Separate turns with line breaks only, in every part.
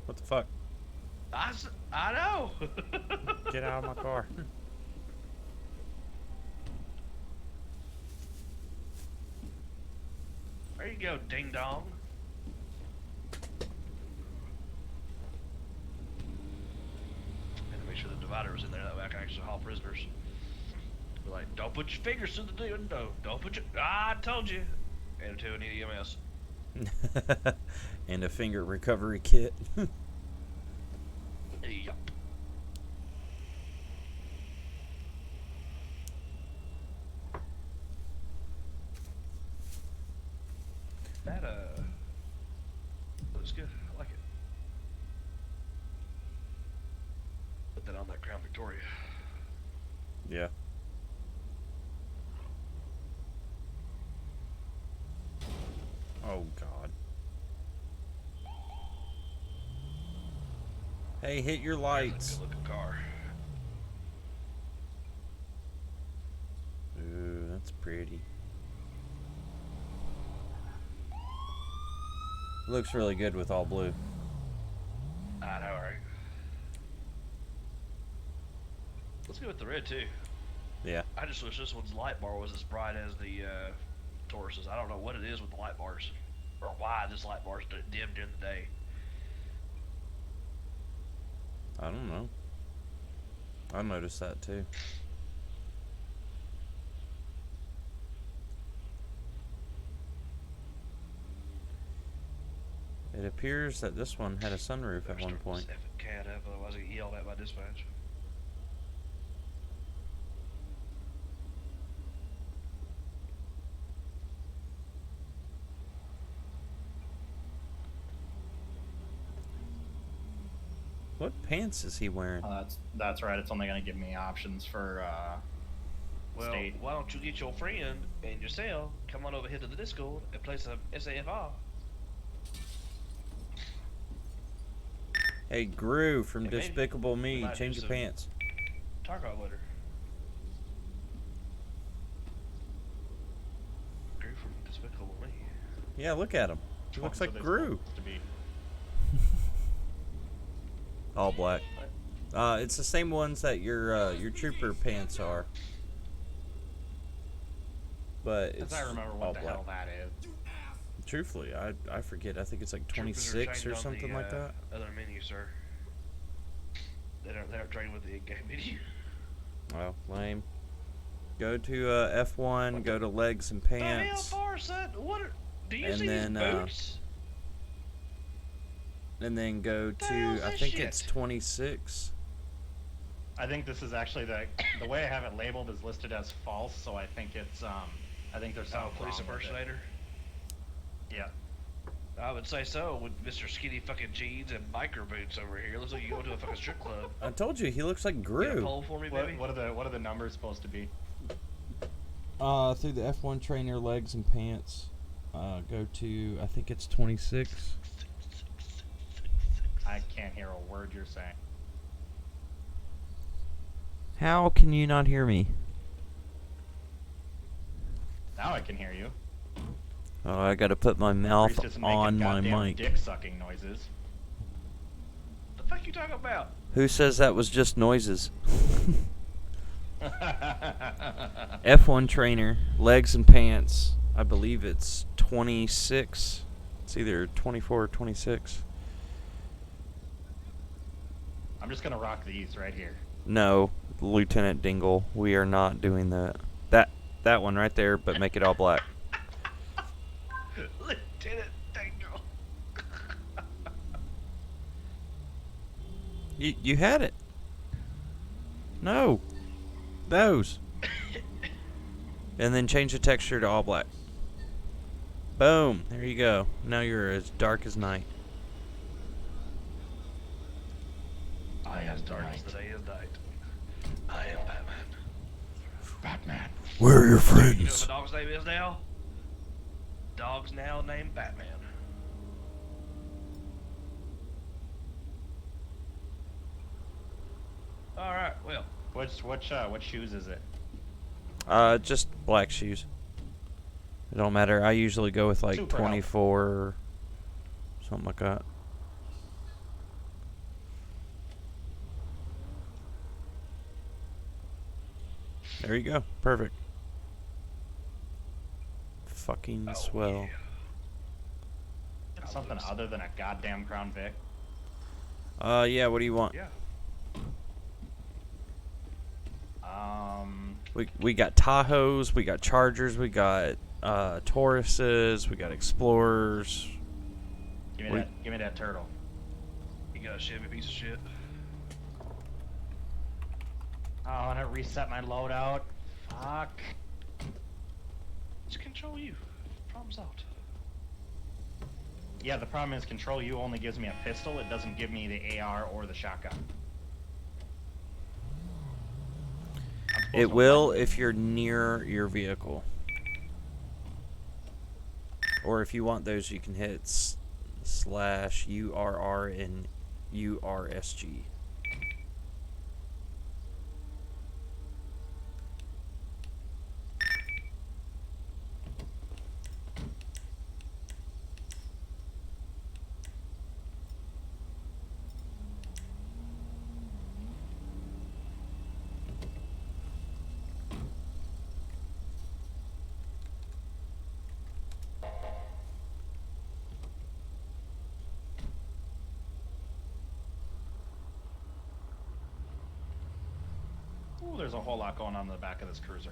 What the fuck?
I know.
Get out of my car.
There you go, ding dong. Had to make sure the divider was in there. That way I can actually haul prisoners. Be like, don't put your fingers through the window. Don't put your. I told you. And to an EMS.
And a finger recovery kit.
Yup. That looks good. I like it. Put that on that Crown Victoria.
Yeah. Oh, God. Hey, hit your lights.
Good looking car.
Ooh, that's pretty. Looks really good with all blue.
I know, right? Let's go with the red too.
Yeah.
I just wish this one's light bar was as bright as the Taurus's. I don't know what it is with the light bars, or why this light bar's dim during the day.
I don't know. I noticed that too. It appears that this one had a sunroof at one point.
Cat up, otherwise I get yelled at by dispatch.
What pants is he wearing?
That's right. It's only going to give me options for
Well,
state.
why don't you get your friend and yourself come on over here to the Discord and play some SAFR?
Hey, Gru from
Hey, maybe
Despicable
we
Me,
might
change
do
your
some-
pants.
Tarkov later. Grew from Despicable Me.
Yeah, look at him. He looks like Gru.
To be.
All black. It's the same ones that your trooper pants are. But
Because
it's
I remember
all
what the
black.
hell that is.
Truthfully, I forget. I think it's like
Troopers are
26
trained
or
on
something
the,
like that.
Other menu, sir. They aren't trained with the in-game menu.
Well, lame. Go to F1. Go to legs and
The hell
pants,
far, son? Do you
And
see
then,
these boots?
and then go
The
to
hell's
I
this
think
shit?
it's 26.
I think this is actually the way I have it labeled is listed as false, so I think it's I think there's
Oh,
something
police
wrong with it.
impersonator?
Yeah.
I would say so, with Mr. Skinny fucking jeans and biker boots over here. Looks like you go to a fucking strip club.
I told you he looks like
Get a
Gru.
poll for me, baby.
What are the numbers supposed to be?
Through the F1 trainer legs and pants. Go to I think it's 26.
I can't hear a word you're saying.
How can you not hear me?
Now I can hear you.
Oh, I gotta put my mouth
Priest is making
on my
goddamn
mic.
dick sucking noises.
The fuck you talking about?
Who says that was just noises? F1 trainer, legs and pants. I believe it's 26. It's either 24 or 26.
I'm just gonna rock these right here.
No, Lieutenant Dingle, we are not doing that. That one right there, but make it all black.
Lieutenant Dangle.
You had it. No. Those. And then change the texture to all black. Boom. There you go. Now you're as dark as night.
I am
As dark as the day is night. I am Batman.
Batman.
Where are your
You know what
friends?
the dog's name is now? Dog's now named Batman. Alright, well.
What shoes is it?
Just black shoes. It don't matter. I usually go with like
Super
24 or something like that. There you go. Perfect. Fucking
Oh,
swell.
yeah.
Something other than a goddamn Crown Vic.
Yeah, what do you want?
Yeah.
We got Tahoes, we got Chargers, we got Tauruses, we got Explorers.
Give me that turtle.
You got a Chevy piece of shit.
Oh, and it reset my loadout. Fuck.
Just control you. Problem solved.
Yeah, the problem is Control U only gives me a pistol. It doesn't give me the AR or the shotgun.
It will if you're near your vehicle. Or if you want those, you can hit /URR and URSG.
Ooh, there's a whole lot going on in the back of this cruiser.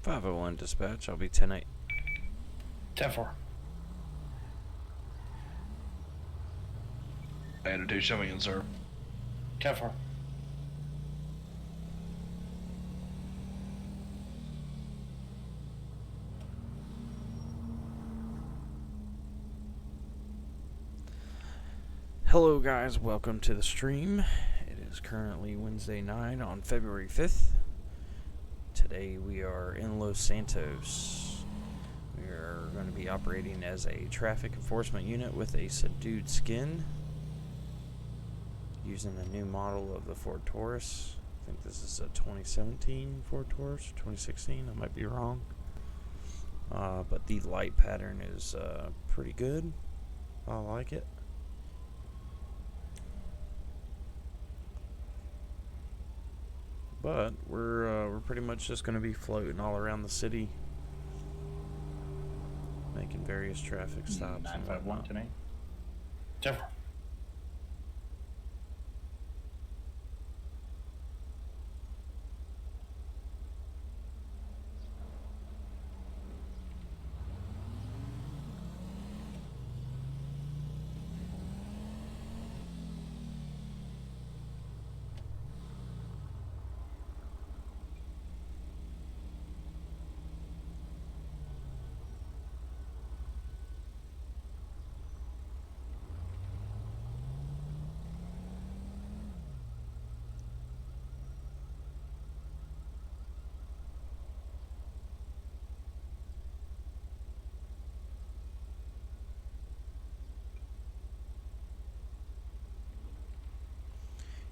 .501 dispatch, I'll be 10-8.
10-4.
Attitude, show me in, sir.
10-4.
Hello guys, welcome to the stream. It is currently Wednesday night on February 5th. Today we are in Los Santos. We are going to be operating as a traffic enforcement unit with a subdued skin, using a new model of the Ford Taurus. I think this is a 2017 Ford Taurus, 2016, I might be wrong. But the light pattern is pretty good. I like it. But we're pretty much just going to be floating all around the city, making various traffic stops.
951 tonight.
10-4.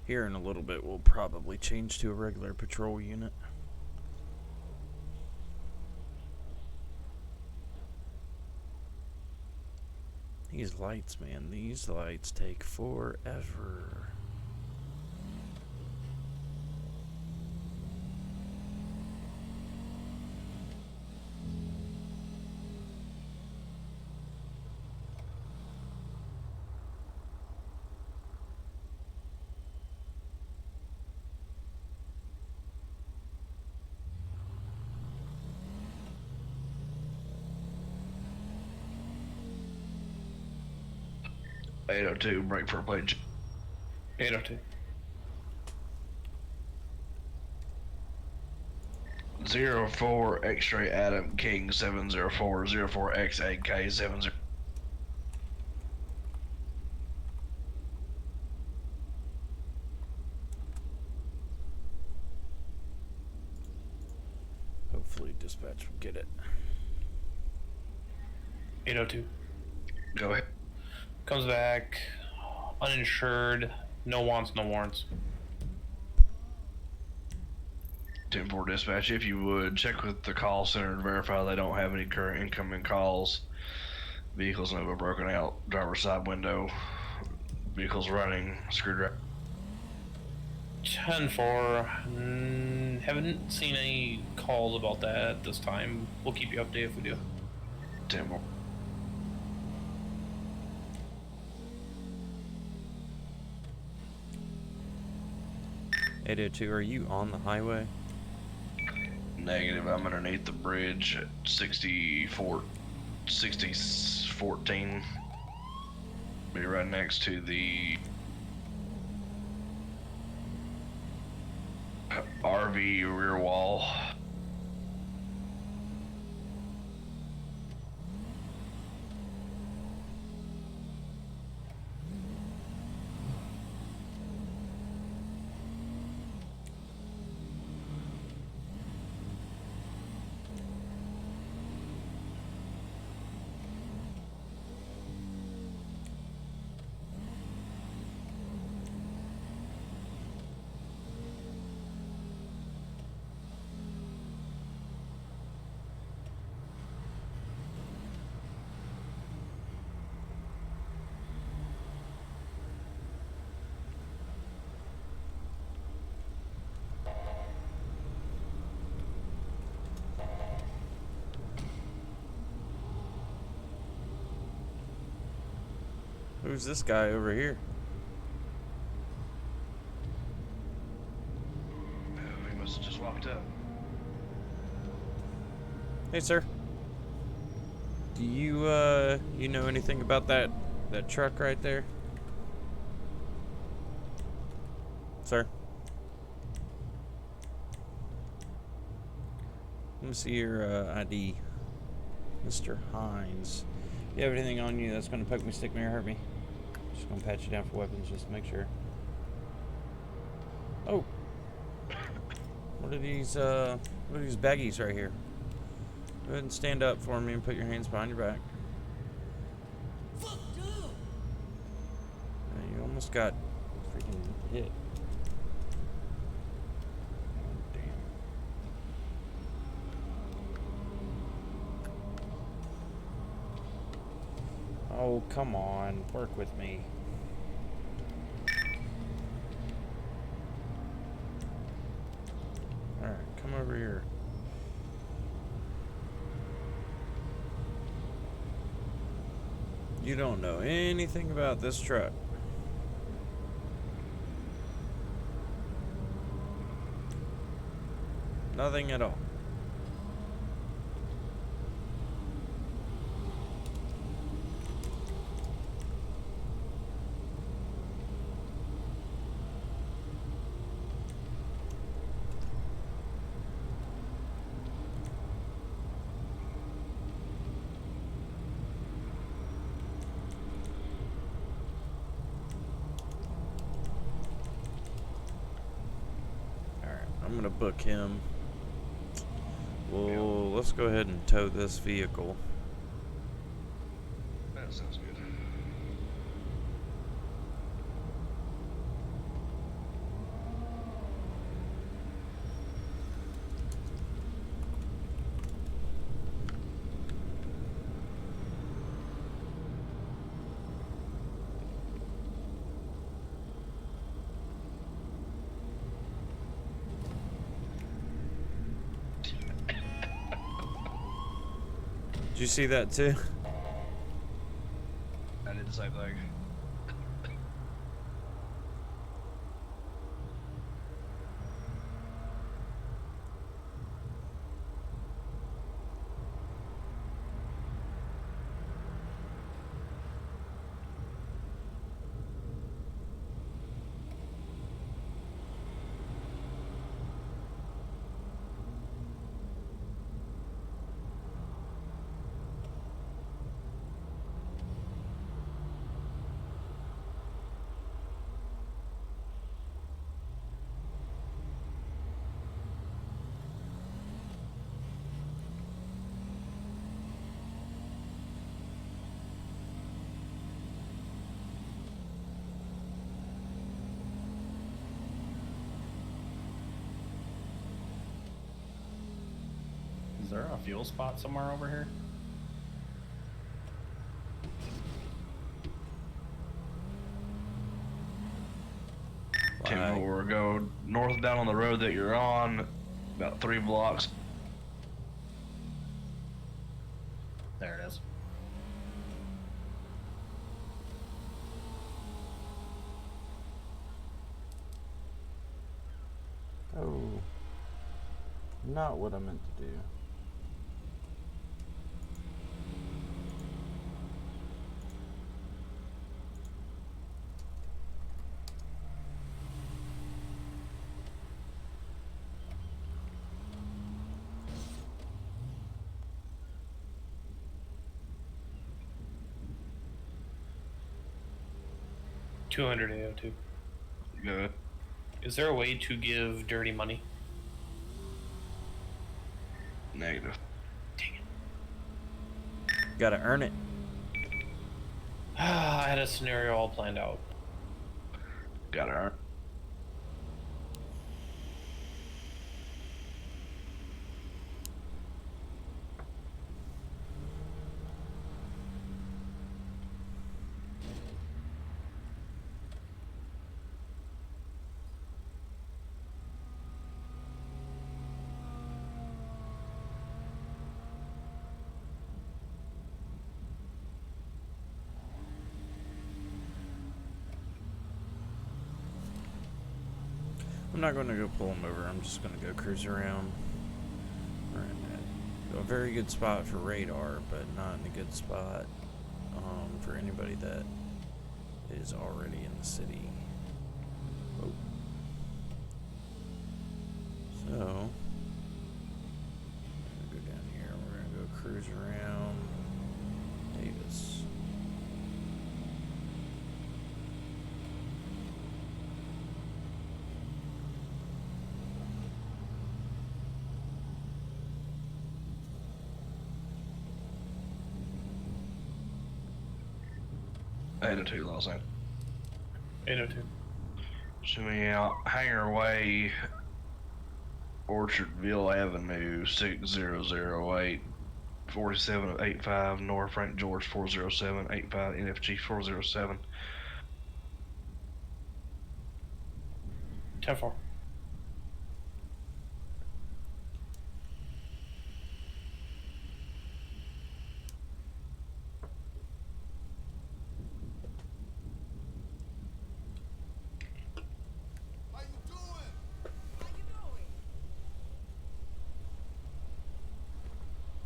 Here in a little bit, we'll probably change to a regular patrol unit. These lights, man, these lights take forever.
.802, break for a plate.
802.
04 X-ray Adam King 704 04X8K 70.
Hopefully dispatch will get it.
802.
Go ahead.
Comes back, uninsured, no wants, no warrants.
10-4 dispatch, if you would, check with the call center and verify they don't have any current incoming calls. Vehicles never broken out, driver's side window, Vehicles running, screwdriver.
10-4. Haven't seen any calls about that at this time. We'll keep you updated if we do.
10 more.
(802), are you on the highway?
Negative. I'm underneath the bridge at 6014. Be right next to the RV rear wall.
Who's this guy over here?
Oh, he must have just walked up.
Hey, sir. Do you you know anything about that truck right there? Sir? Let me see your ID. Mr. Hines. You have anything on you that's gonna poke me, stick me, or hurt me? Just gonna pat you down for weapons just to make sure. Oh. What are these baggies right here? Go ahead and stand up for me and put your hands behind your back. You almost got freaking hit. Damn. Oh, come on. Work with me. Alright, come over here. You don't know anything about this truck. Nothing at all. I'm gonna book him. Well, let's go ahead and tow this vehicle.
That sounds good.
Did you see that too?
I did the same thing.
Is there a fuel spot somewhere over here?
Why?
10-4. Go north down on the road that you're on, about 3 blocks.
There it is.
Oh. Not what I meant to do.
$200 AO2.
Good.
Is there a way to give dirty money?
Negative.
Gotta earn it.
I had a scenario all planned out.
Got it.
I'm not going to go pull him over. I'm just going to go cruise around. We're in a very good spot for radar, but not in a good spot for anybody that is already in the city. Oh. So, we're going to go down here. We're going to go cruise around Davis.
I had a 2 Los Angeles.
802.
Zooming out, Hangar Way, Orchardville Avenue, 6008, 4785, North Frank George 40785, NFG 407.
10-4.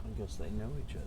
I guess they know each other.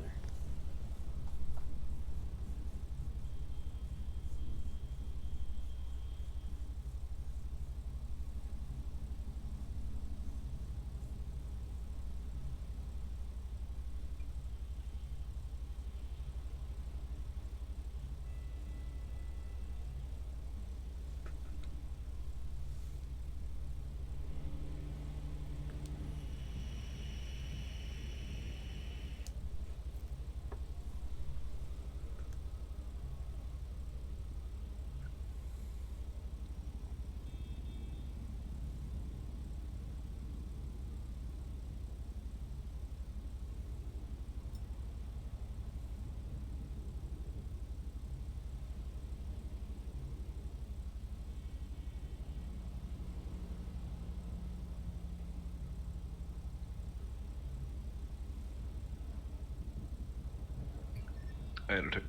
I had a 2.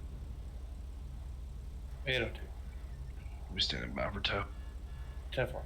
802.
We standing by for tow.
10-4.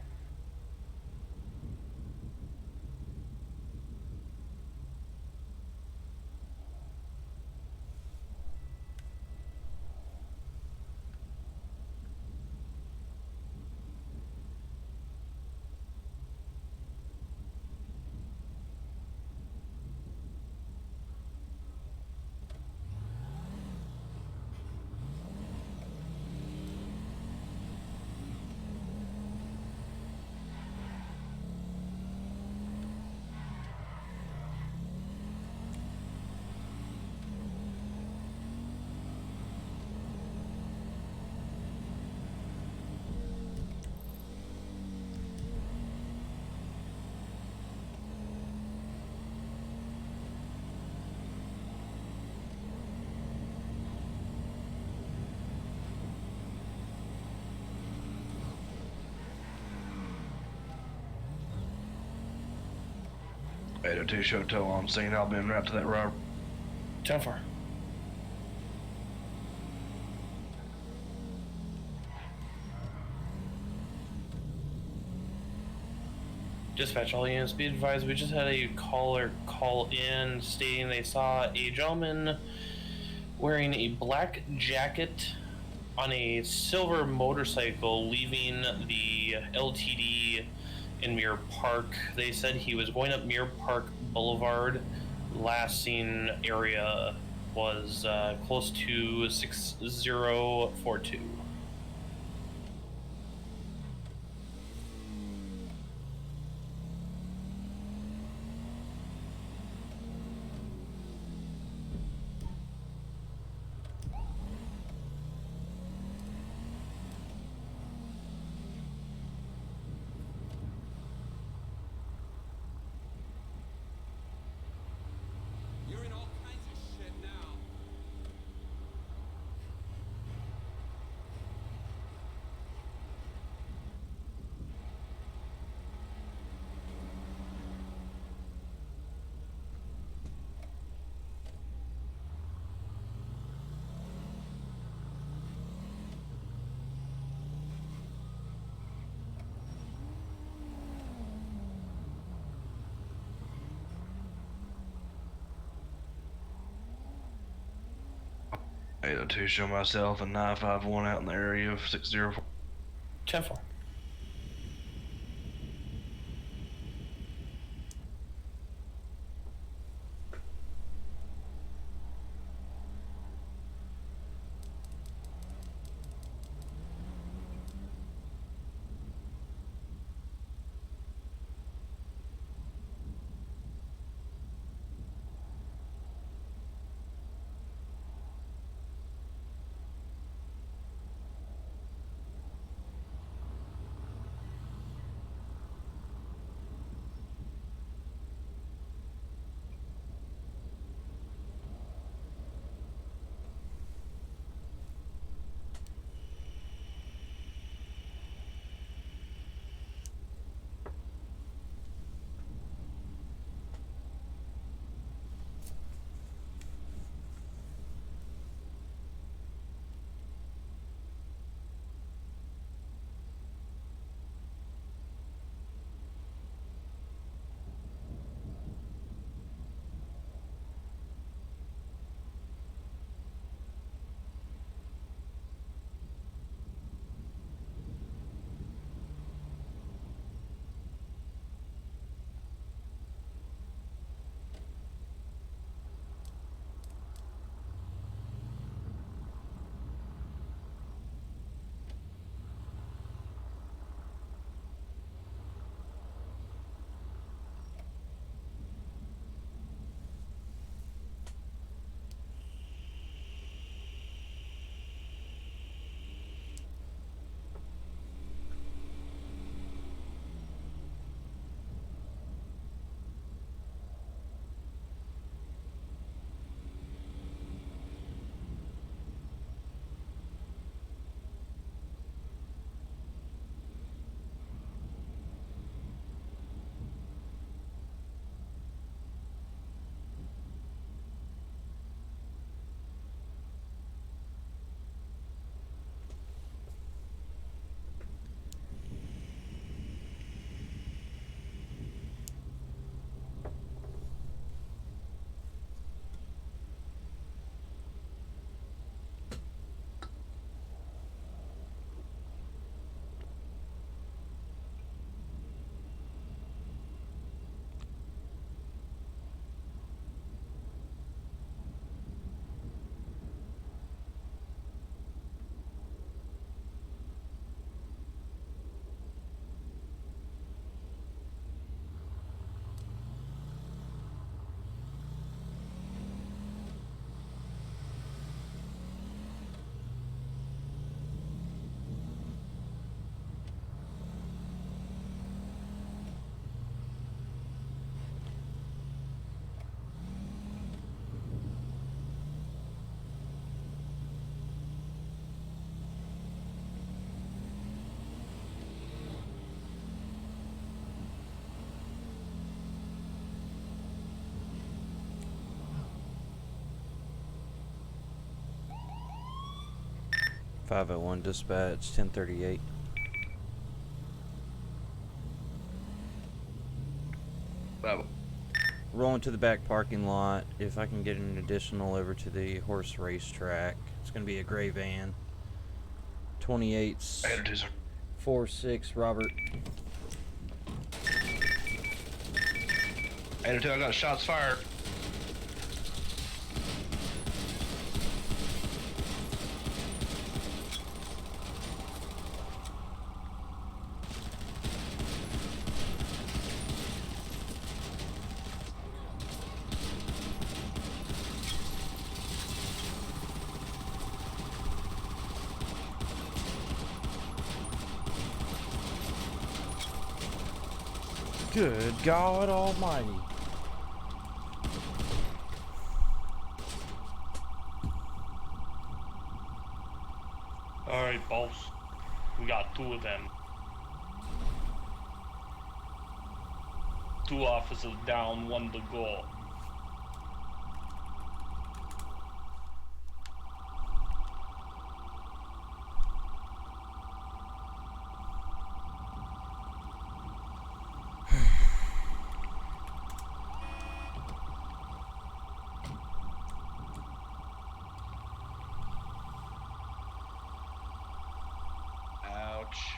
802 show tow on scene. I'll be en route to that robbery.
10-4. Dispatch, all units be advised, we just had a caller call in stating they saw a gentleman wearing a black jacket on a silver motorcycle leaving the LTD in Mirror Park. They said he was going up Mirror Park Boulevard. Last seen area was close to 6042.
You're in all kinds of shit now.
Eight oh two show myself and 951 out in the area of 604.
10-4.
501 dispatch, 1038.
Bravo.
Rolling to the back parking lot. If I can get an additional over to the horse racetrack. It's going to be a gray van. 28's
I got it too, sir.
4-6, Robert.
I got it too. I got shots fired.
Good God Almighty.
Alright, boss. We got 2 of them. 2 officers down, 1 to go.
Ouch.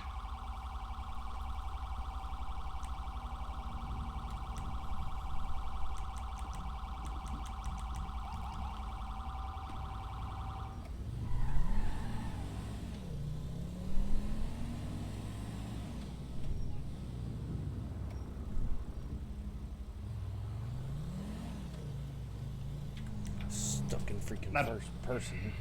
Stuck in freaking
Not-
first person.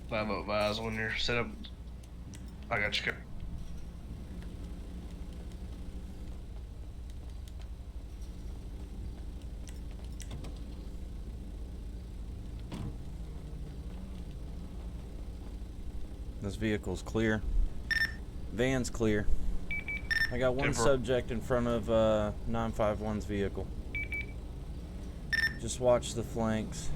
Bravo, advise when you're set up. I got you.
This vehicle's clear. Van's clear. I got one
10-4.
subject in front of 951's vehicle. Just watch the flanks.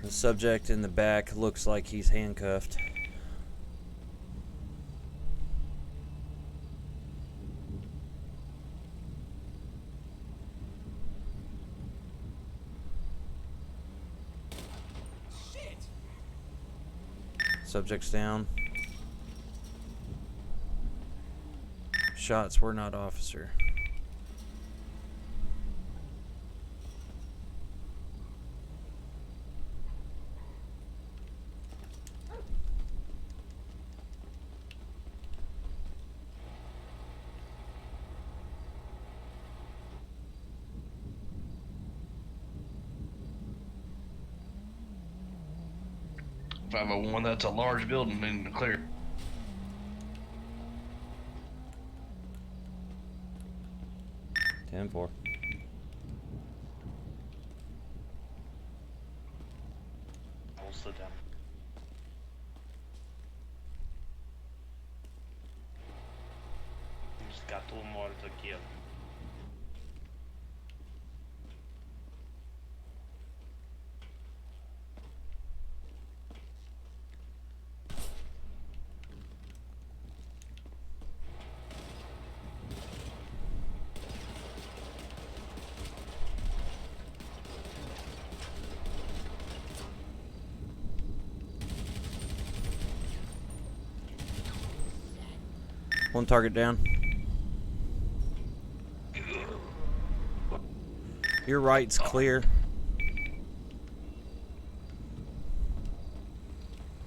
The subject in the back looks like he's handcuffed.
Shit!
Subject's down. Shots were not officer.
Five oh one. That's a large building in the clear.
Ten four.
Most of them. Got 2 more to kill.
One target down. Your right's clear.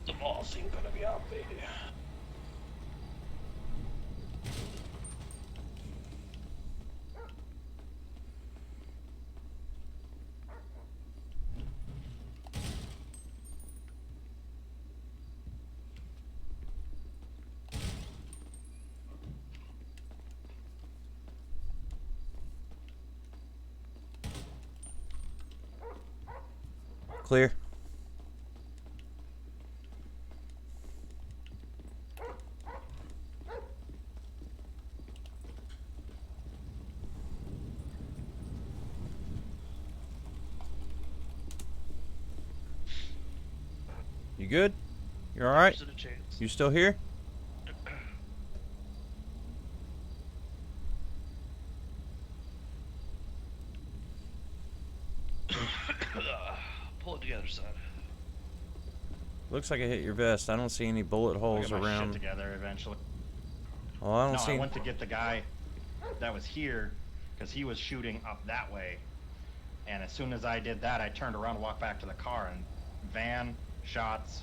The boss ain't gonna be out, baby.
Clear. You good? You alright?
Gives it a chance.
You still here?
Pull it together, son.
Looks like it hit your vest. I don't see any bullet
I'll
holes
get my
around.
shit together eventually.
Oh, I don't
No,
see.
I went to get the guy that was here because he was shooting up that way. And as soon as I did that, I turned around and walked back to the car, and van, shots,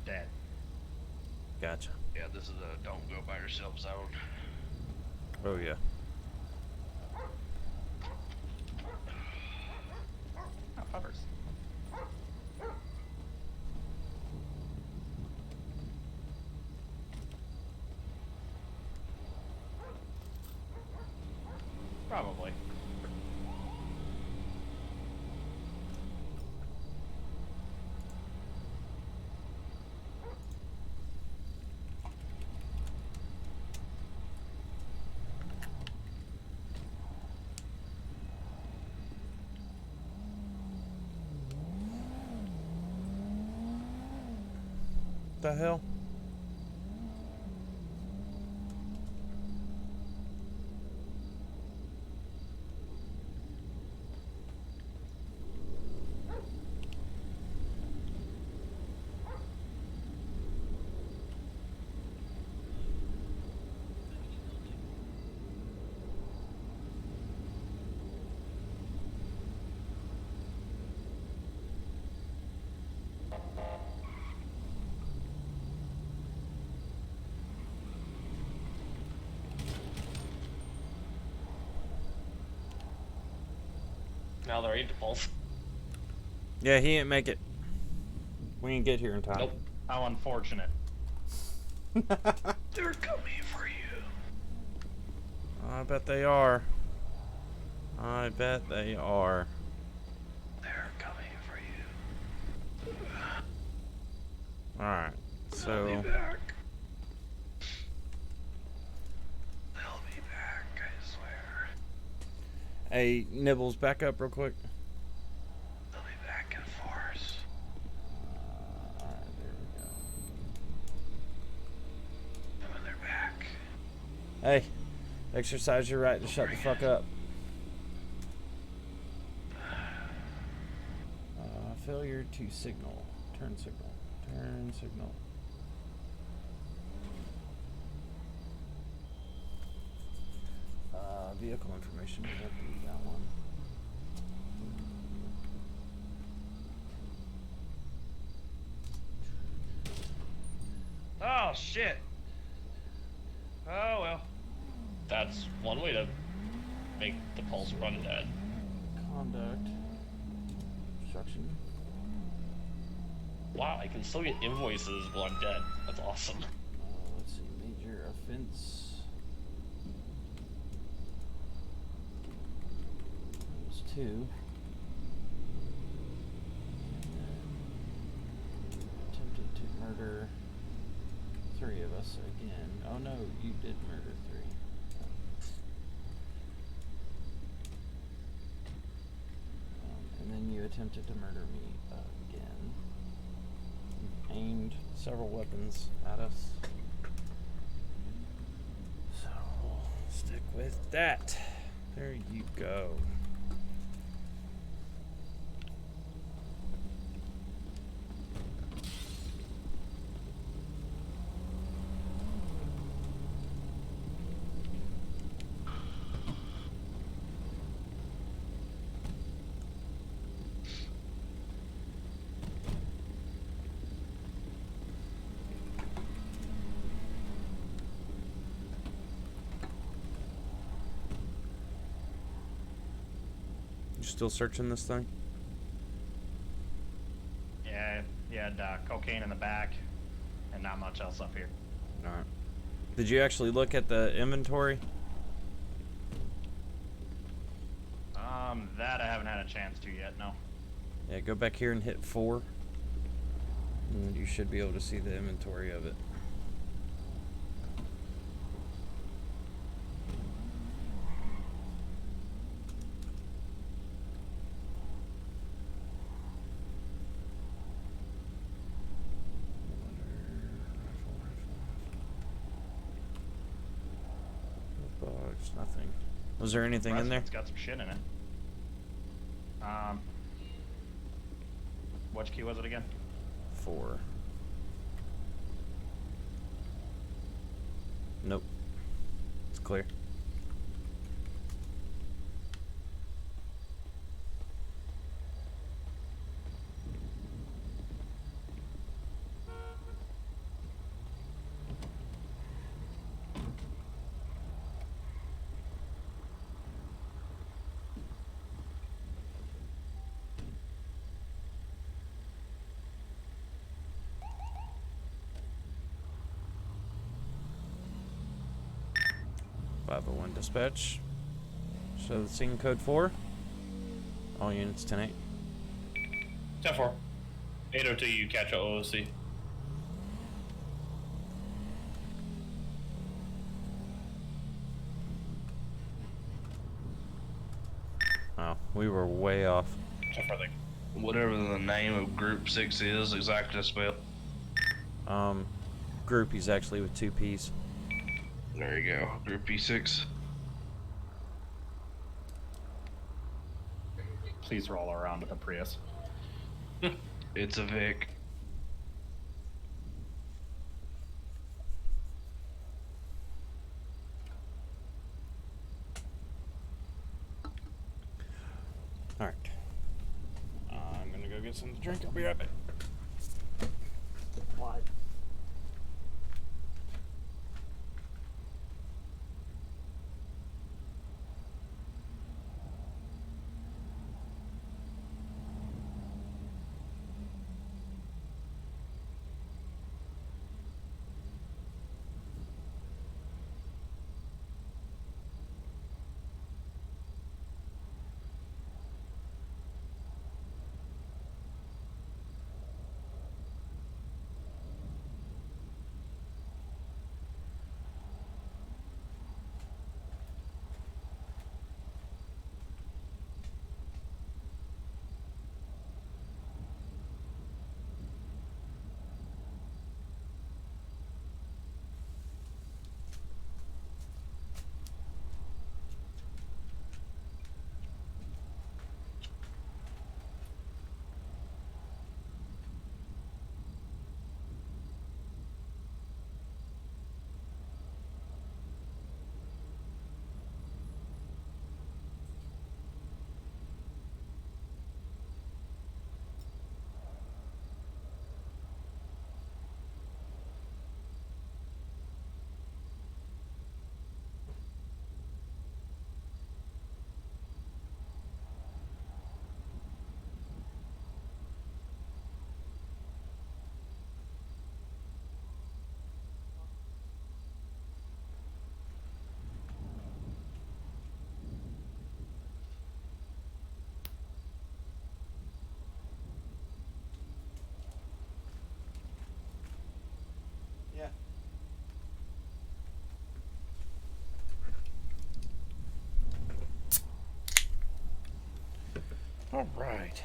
dead.
Gotcha.
Yeah, this is a don't go by yourself zone.
Oh yeah.
Oh, hovers. Probably.
The hell?
Now they're 8 pulse.
Yeah, he didn't make it. We didn't get here in time.
Nope.
How unfortunate.
They're coming for you.
I bet they are. I bet they are.
They're coming for you.
Alright,
They'll
so.
be back. They'll be back, I swear.
Hey, Nibbles, back up real quick.
They'll be back in force.
Alright, there we go.
And when they're back,
Hey, exercise your right to shut the fuck up. Failure to signal. Turn signal. Turn signal. Vehicle information. Yep, we got one.
oh shit. Oh well.
That's one way to make the pulse run dead.
Conduct. Obstruction.
Wow, I can still get invoices while I'm dead. That's awesome.
Let's see. Major offense. There's 2. And then attempted to murder 3 of us again. Oh no, you did murder 3. attempted to murder me again. He aimed several weapons at us. So we'll stick with that. There you go. You still searching this thing?
Yeah, he had cocaine in the back, and not much else up here.
Alright. Did you actually look at the inventory?
That I haven't had a chance to yet, no.
Yeah, go back here and hit 4. And you should be able to see the inventory of it. Bugs, nothing. Was there anything in there?
It's got some shit in it. Which key was it again?
4. Nope. It's clear. .501 dispatch. Show the scene code 4. All units 10-8.
10-4. 802, you catch a OOC.
Oh, we were way off.
10-4, thing.
Whatever the name of Group 6 is, exactly spelled.
Groupies actually with 2 P's.
There you go, Group P6.
Please roll around with a Prius.
It's a Vic.
Alright. I'm gonna go get something to drink. I'll be right back. Why? Yeah. All right.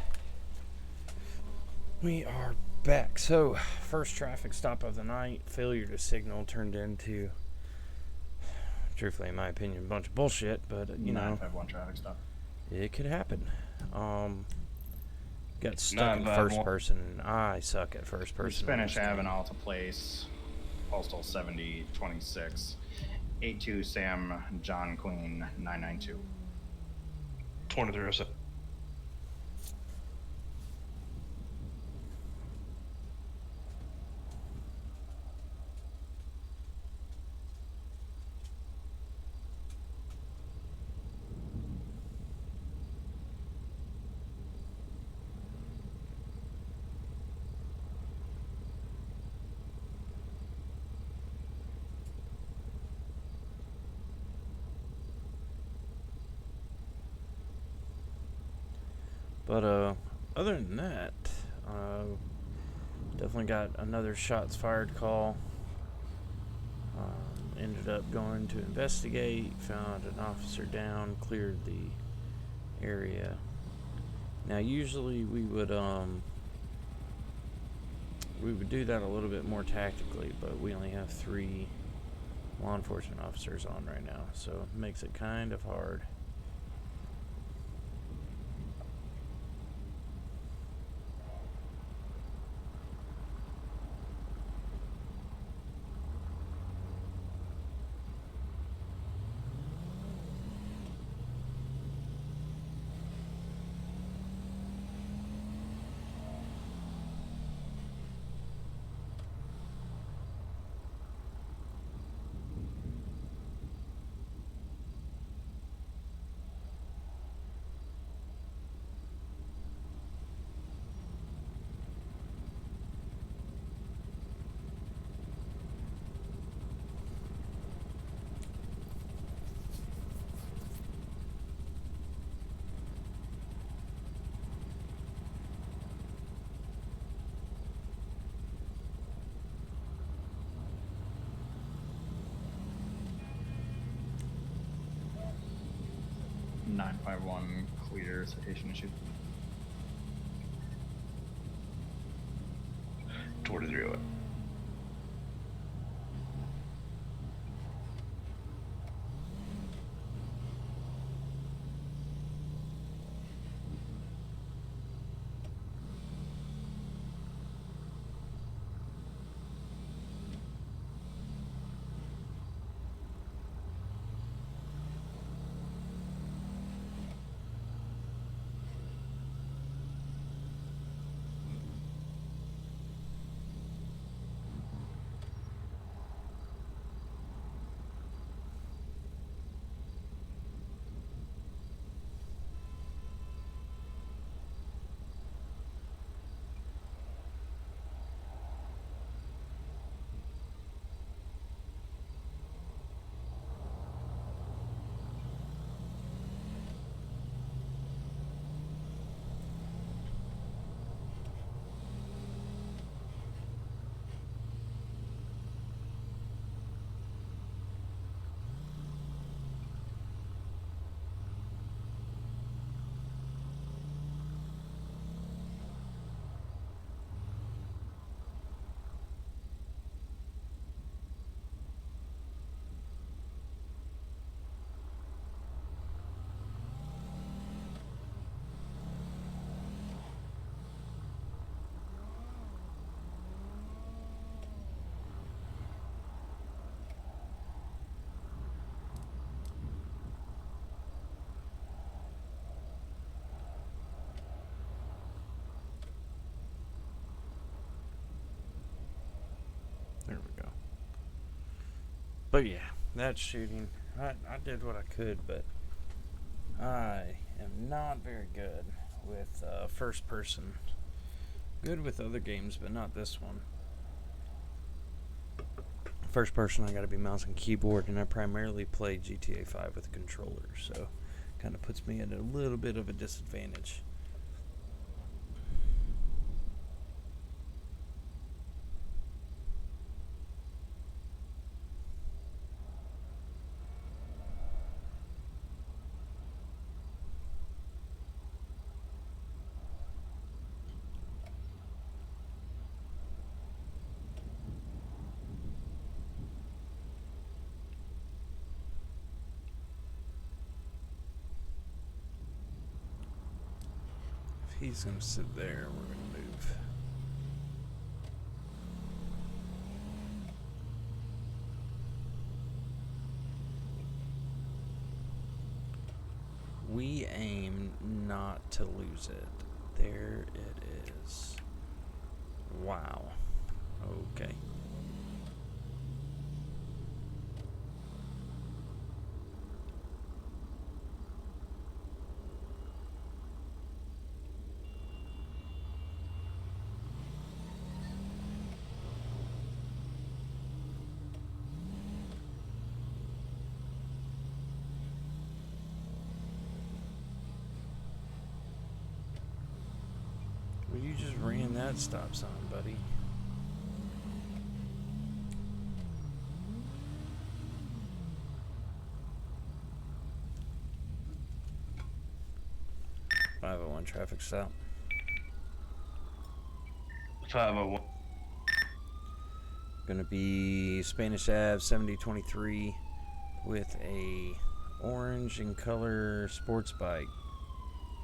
We are back. So, first traffic stop of the night, failure to signal turned into, truthfully, in my opinion, a bunch of bullshit, but, you know,
951 traffic stop.
it could happen. Got stuck in
951.
first person, and I suck at first person.
Spanish Ave and Alta Place, Postal 7026, 82 Sam John Queen 992.
2307.
But, other than that, definitely got another shots fired call. Ended up going to investigate, found an officer down, cleared the area. Now, usually we would do that a little bit more tactically, but we only have 3 law enforcement officers on right now, so it makes it kind of hard.
Nine 951 clear, citation issued.
2308.
There we go. But yeah, that shooting, I did what I could, but I am not very good with first person. Good with other games, but not this one. First person, I gotta be mouse and keyboard, and I primarily play GTA 5 with a controller, so kind of puts me at a little bit of a disadvantage. He's gonna sit there. We're gonna move. We aim not to lose it. There it is. Wow. Okay. Well, you just ran that stop sign, buddy. .501 traffic stop.
501.
Gonna be Spanish Ave 7023 with a orange in color sports bike.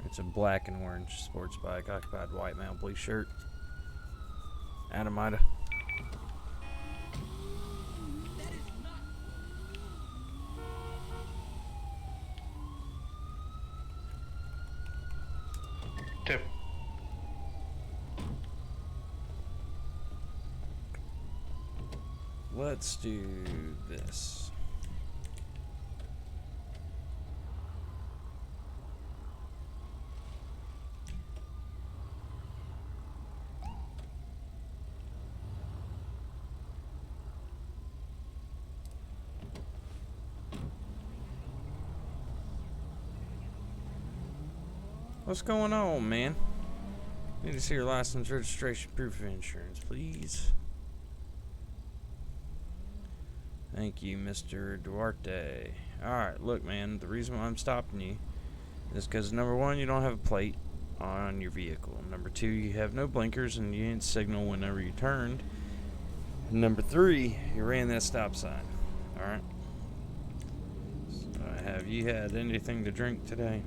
It's a black and orange sports bike, occupied white male, blue shirt. Adamida.
Tip.
Let's do this. What's going on, man? Need to see your license, registration, proof of insurance, please. Thank you, Mr. Duarte. Alright, look, man, the reason why I'm stopping you is because, number one, you don't have a plate on your vehicle. Number two, you have no blinkers and you didn't signal whenever you turned. And number three, you ran that stop sign. Alright? So, have you had anything to drink today?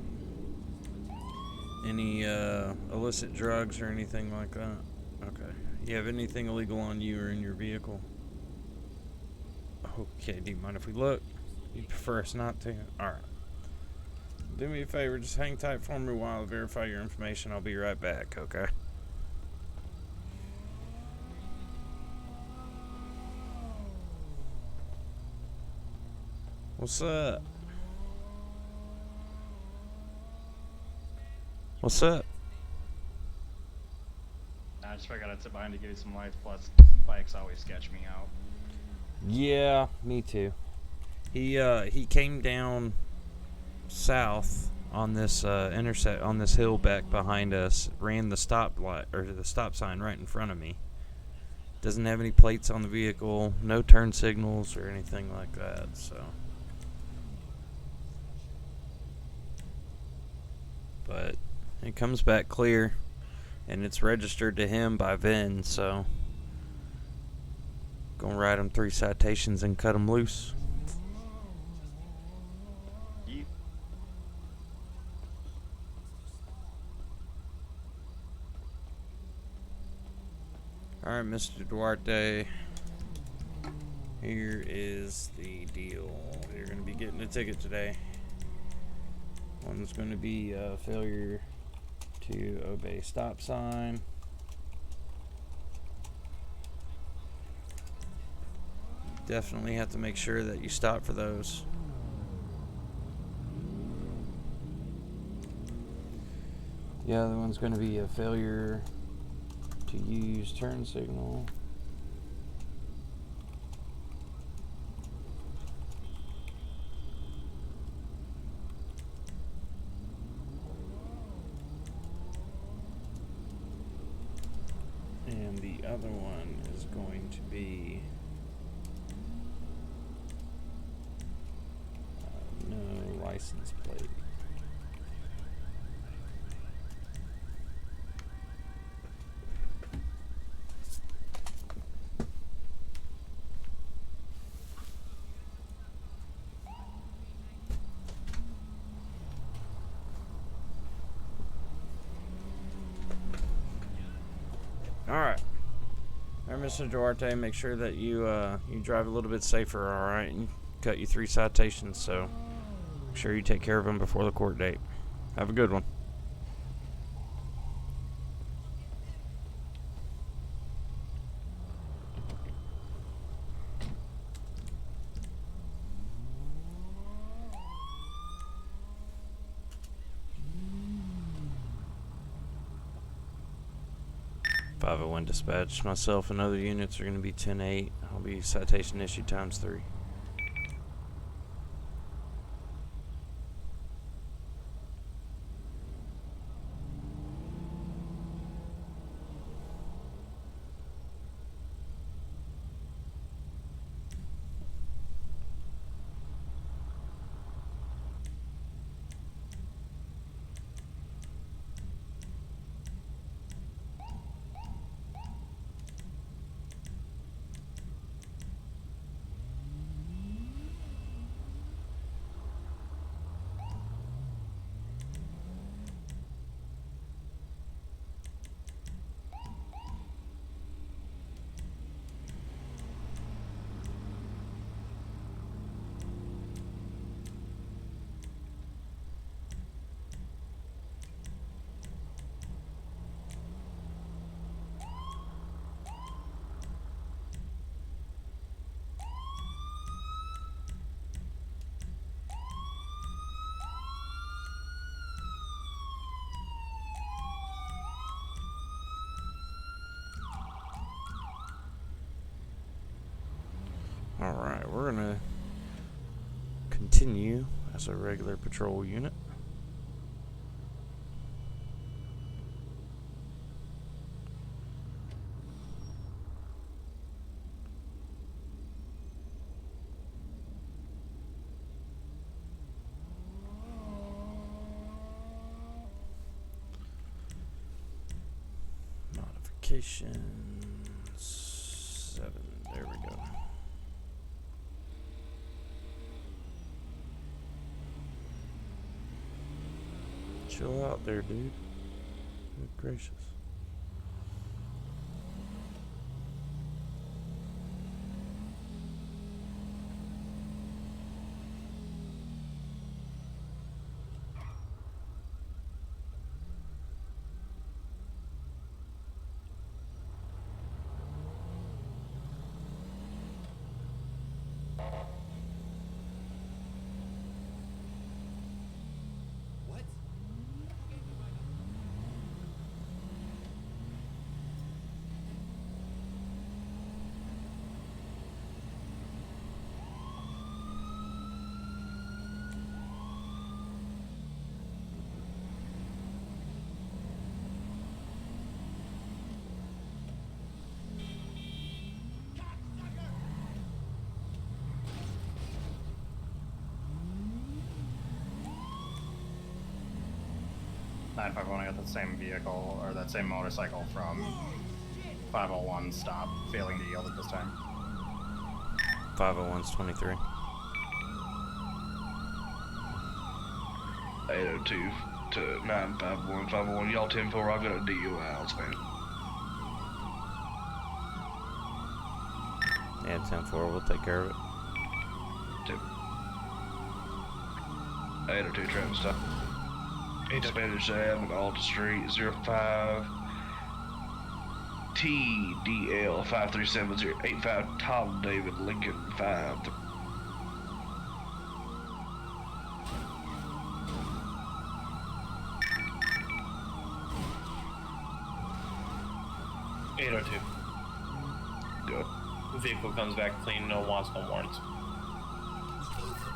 Any illicit drugs or anything like that? Okay. You have anything illegal on you or in your vehicle? Okay, do you mind if we look? You prefer us not to? Alright. Do me a favor, just hang tight for me while I verify your information. I'll be right back, okay? What's up? What's up?
I just figured I'd sit behind to give you some lights, plus bikes always sketch me out.
Yeah, me too. He came down south on this on this hill back behind us, ran the stop light or the stop sign right in front of me. Doesn't have any plates on the vehicle, no turn signals or anything like that, so. But it comes back clear, and it's registered to him by VIN, so gonna write him 3 citations and cut him loose. Alright, Mr. Duarte, here is the deal. You're going to be getting a ticket today. One's going to be a failure to obey stop sign. Definitely have to make sure that you stop for those. The other one's going to be a failure to use turn signal. And the other one is going to be no license plate. All right. All right, Mr. Duarte, make sure that you you drive a little bit safer, all right? And cut you 3 citations, so make sure you take care of them before the court date. Have a good one. .501 dispatch. Myself and other units are going to be 10-8. I'll be citation issue times 3. Alright, we're going to continue as a regular patrol unit. Modifications 7. There we go. Chill out there, dude. Good gracious.
What?
951, I got that same vehicle, or that same motorcycle from 501 stop, failing to yield at this time.
501's 23.
802 to 951, 501. Y'all 10-4, I've got a DUI outstanding.
Yeah, 10-4, we'll take care of it.
802 traffic stop. Spanish Ave and Alta Street 05 TDL 537-085 Tom David Lincoln 5.
802.
Go.
Vehicle comes back clean, no wants, no warrants.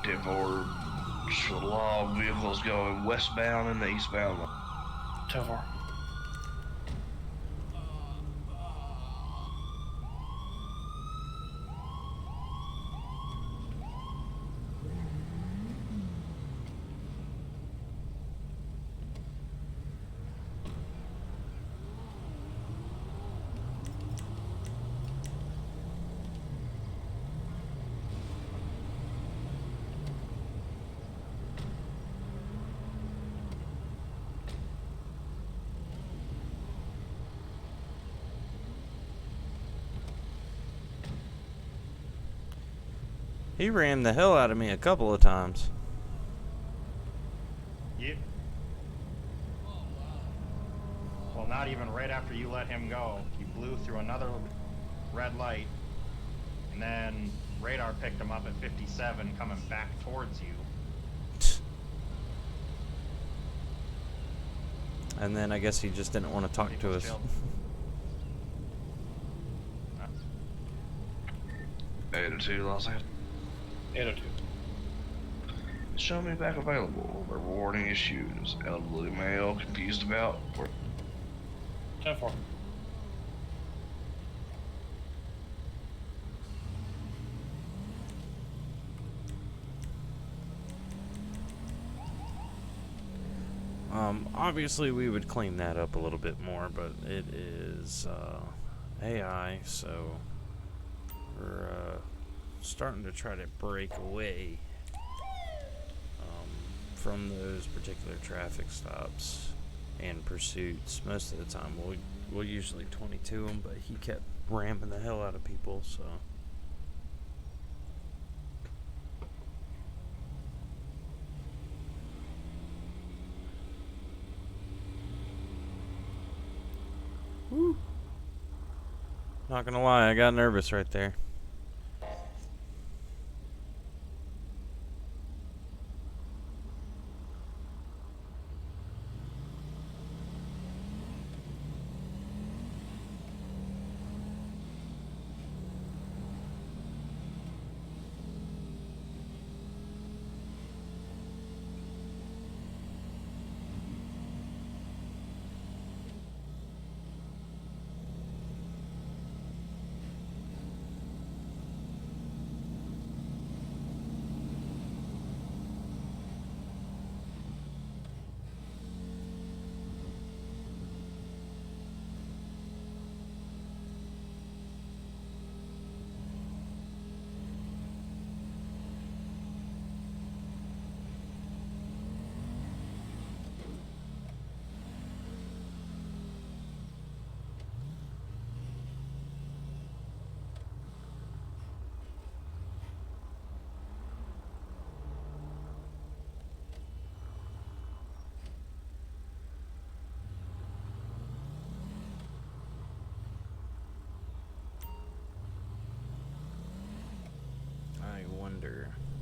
10-4. A lot of vehicles going westbound and the eastbound.
10-4.
He rammed the hell out of me a couple of times.
You. Well, not even right after you let him go. He blew through another red light, and then radar picked him up at 57 coming back towards you.
And then I guess he just didn't want to talk to us.
Failed.
802 Los Angeles.
802.
Show me back available. Rewarding issues. Elderly male confused about.
10-4.
Obviously we would clean that up a little bit more, but it is AI, so we're starting to try to break away from those particular traffic stops and pursuits. Most of the time we'll usually 22 them, but he kept ramming the hell out of people, so. Woo. Not gonna lie, I got nervous right there.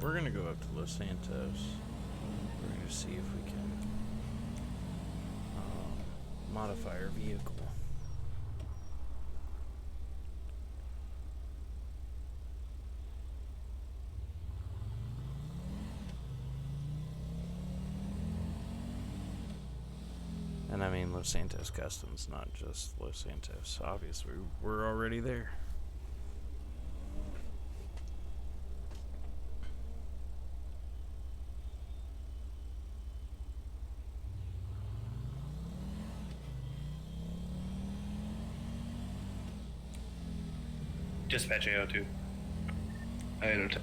We're gonna go up to Los Santos. We're gonna see if we can modify our vehicle. And I mean Los Santos Customs, not just Los Santos. Obviously, we're already there.
Dispatch AO2.
802.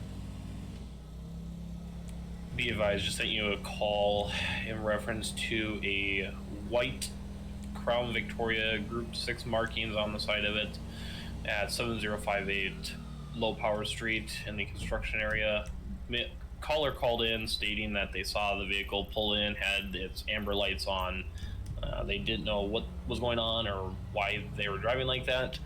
Be advised, just sent you a call in reference to a white Crown Victoria Group 6 markings on the side of it at 7058 Low Power Street in the construction area. Caller called in stating that they saw the vehicle pull in, had its amber lights on. They didn't know what was going on or why they were driving like that.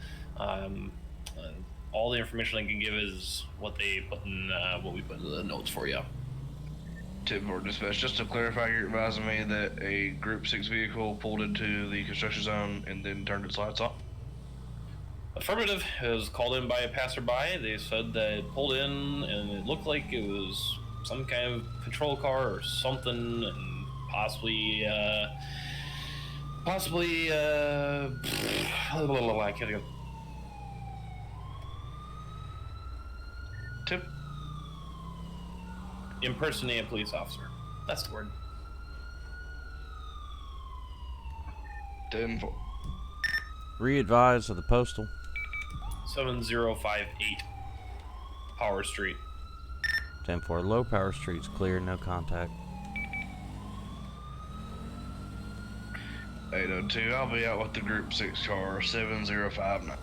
All the information I can give is what they put in, what we put in the notes for you.
Tip for dispatch. Just to clarify, you're advising me that a Group 6 vehicle pulled into the construction zone and then turned its lights on?
Affirmative. It was called in by a passerby. They said that it pulled in and it looked like it was some kind of patrol car or something, and possibly, I can't think of.
Tip.
Impersonate a police officer. That's the word.
10-4.
Re-advise of the postal.
7058 Power Street.
10-4. Low Power Street's clear, no contact.
802. I'll be out with the Group 6 car. 7059.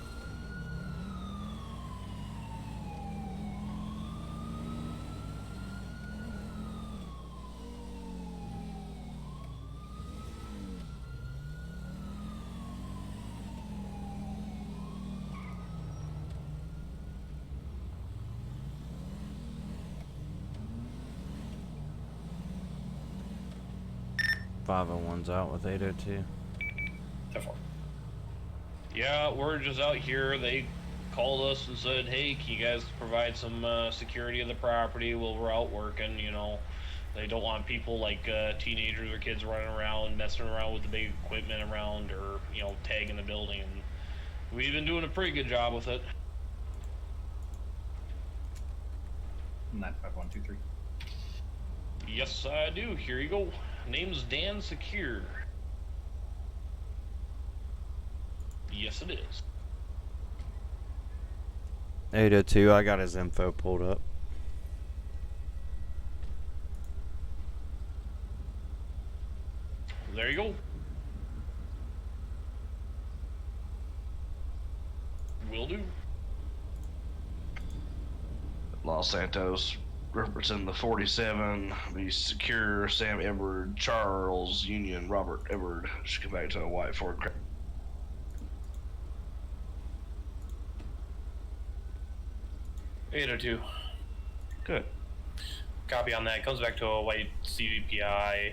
501's out with 802.
SAFR.
Yeah, we're just out here. They called us and said, hey, can you guys provide some security of the property while we're out working, you know? They don't want people like teenagers or kids running around, messing around with the big equipment around, or, you know, tagging the building. And we've been doing a pretty good job with it.
95123.
Yes, I do. Here you go. Name's Dan Secure. Yes, it is.
802, I got his info pulled up.
There you go. Will do.
Los Santos, representing the 47, be secure, Sam Edward, Charles Union, Robert Edward. Should come back to a white Ford.
802.
Good.
Copy on that. Comes back to a white CVPI.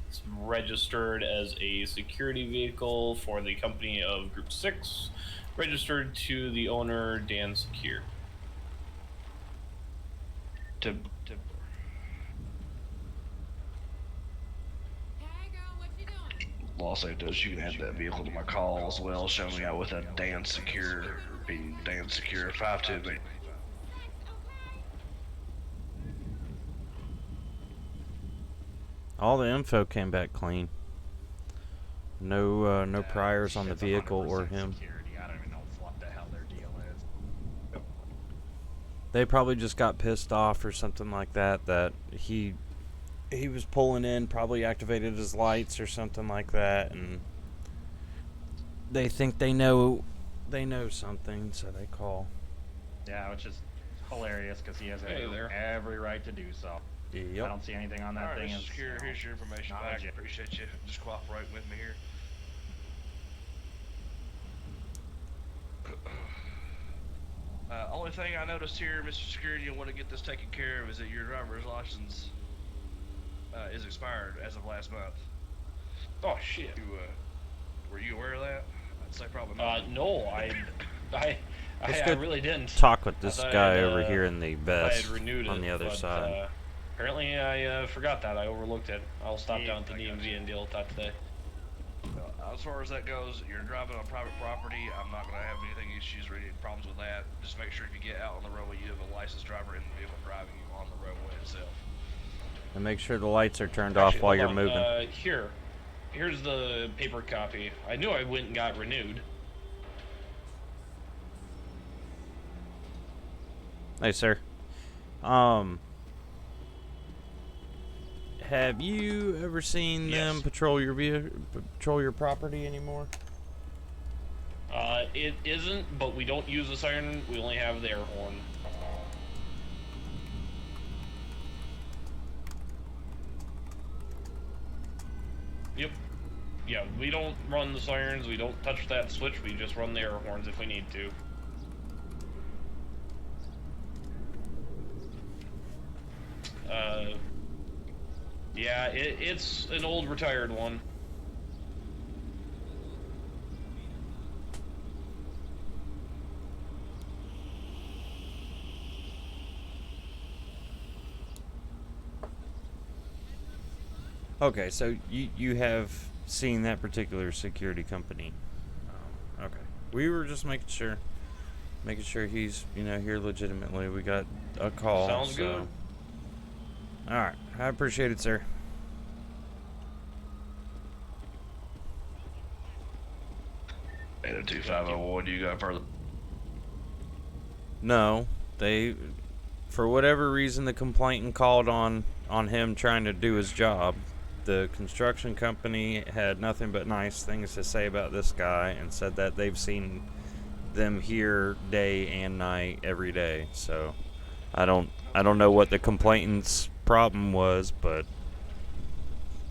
It's registered as a security vehicle for the company of Group 6. Registered to the owner, Dan Secure.
To
Hey girl, what you doing?
Los Santos, you can add that vehicle to my call as well, showing out with a Dan Secure, being Dan Secure 52.
Thanks, okay?
All the info came back clean. No priors on the
Shit's
vehicle
100%
or him.
Security. I don't even know what the hell their deal is.
They probably just got pissed off or something like that. That he was pulling in, probably activated his lights or something like that, and they think they know something, so they call.
Yeah, which is hilarious because he has
Hey there.
every right to do so. I
Yep.
don't see anything on that
Alright,
thing.
Mr.
as,
Secure,
you know,
here's your information
not
back.
legit.
Appreciate you just cooperating with me here. Only thing I noticed here, Mr. Security, you want to get this taken care of is that your driver's license is expired as of last month.
Oh, shit.
Were you aware of that? I'd say probably not.
No, I
Let's
I
go
really didn't.
Talk with this
I thought
guy
I'd,
over here in the
I had
vest
renewed
on
it,
the other
but,
side.
Apparently, I forgot that. I overlooked it. I'll stop
Yeah,
down at the
I got
DMV
you.
and deal with that today.
As far as that goes, you're driving on private property. I'm not going to have anything issues or any problems with that. Just make sure if you get out on the roadway, you have a licensed driver in the vehicle driving you on the roadway itself.
And make sure the lights are turned
Actually,
off while
hold
you're
on.
moving.
Here's the paper copy. I knew I went and got renewed.
Hey, sir. Have you ever seen them
Yes.
patrol your property anymore?
It isn't, but we don't use the siren. We only have the air horn. Yep. Yeah, we don't run the sirens. We don't touch that switch. We just run the air horns if we need to. Yeah, it's an old retired one.
Okay, so you have seen that particular security company. Okay, we were just making sure he's here legitimately. We got a call.
Sounds
so.
good.
All right, I appreciate it, sir.
And a 2501, you got further.
No, they, for whatever reason, the complainant called on him trying to do his job. The construction company had nothing but nice things to say about this guy and said that they've seen them here day and night every day. So I don't know what the complainant's problem was, but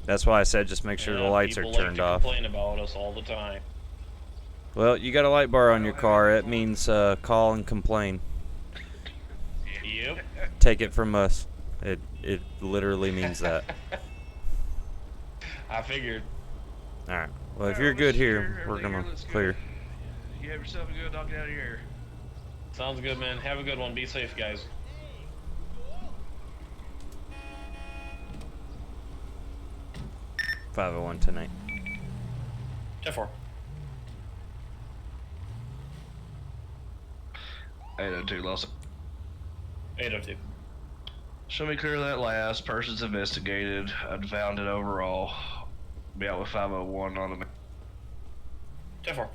that's why I said just make sure the lights are
people
turned
like to
off.
complain about us all the time.
Well, you got a light bar on your car. It means call and complain.
Yep.
Take it from us. It literally means that.
I figured.
All right. Well, if
Alright,
you're good
Mr.
here,
Secure,
we're
everything
gonna
here looks good.
clear.
You have yourself a good, I'll get out of here.
Sounds good, man. Have a good one. Be safe, guys.
501 tonight.
10-4.
802, Lawson.
802.
Show me clear that last. Person's investigated. Unfounded overall. Be out with 501 on the.
10-4.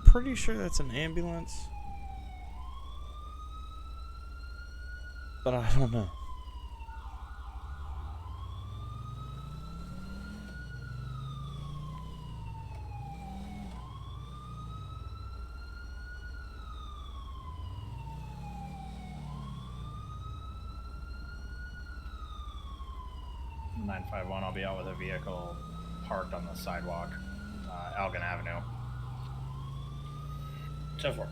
Pretty sure that's an ambulance, but I don't know.
Nine 951, I'll be out with a vehicle parked on the sidewalk, Algon Avenue.
10-4.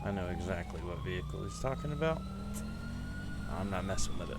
I know exactly what vehicle he's talking about. I'm not messing with it.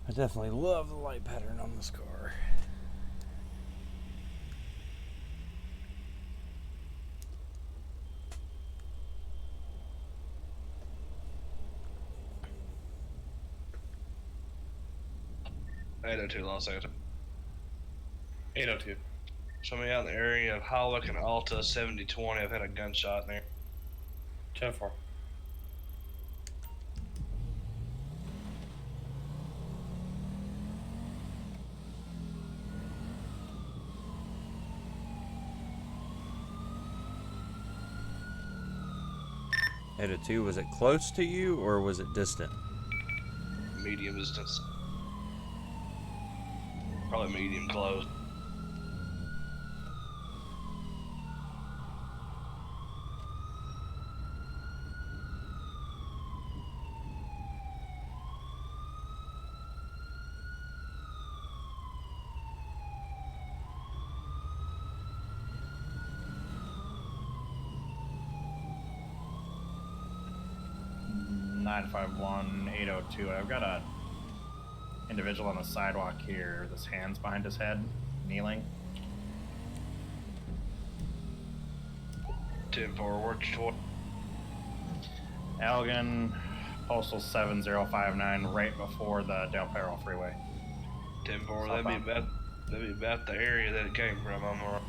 I definitely love the light pattern on this car.
I know too, Los Santos.
802.
Show me out in the area of Hollick and Alta 7020. I've had a gunshot in there.
10-4.
Eta 2, was it close to you or was it distant?
Medium distance. Probably medium close.
Nine 802. I've got a individual on the sidewalk here. His hands behind his head, kneeling.
10-4, work toward.
Elgin, postal 7059, right before the Del Perro freeway.
10-4. That'd be about the area that it came from. I'm alright.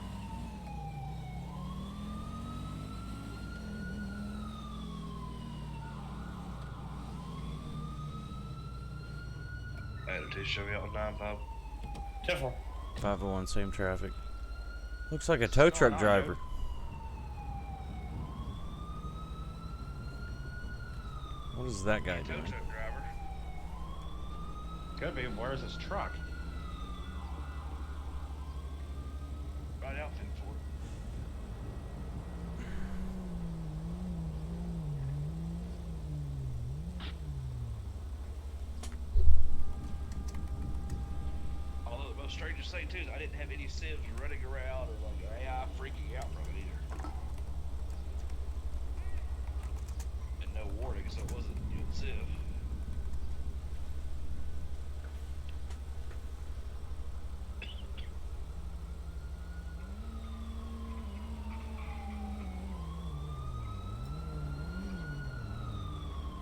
Attitude, show me out with 9-5.
10-4.
501, same traffic. Looks like a tow truck driver. What is that guy
Tow
doing?
truck driver.
Could be. Where's his truck?
Right outfit for it. Although the most strangest thing too is I didn't have any sieves running around or like AI freaking out from it either. And no warning, so it wasn't even sieve.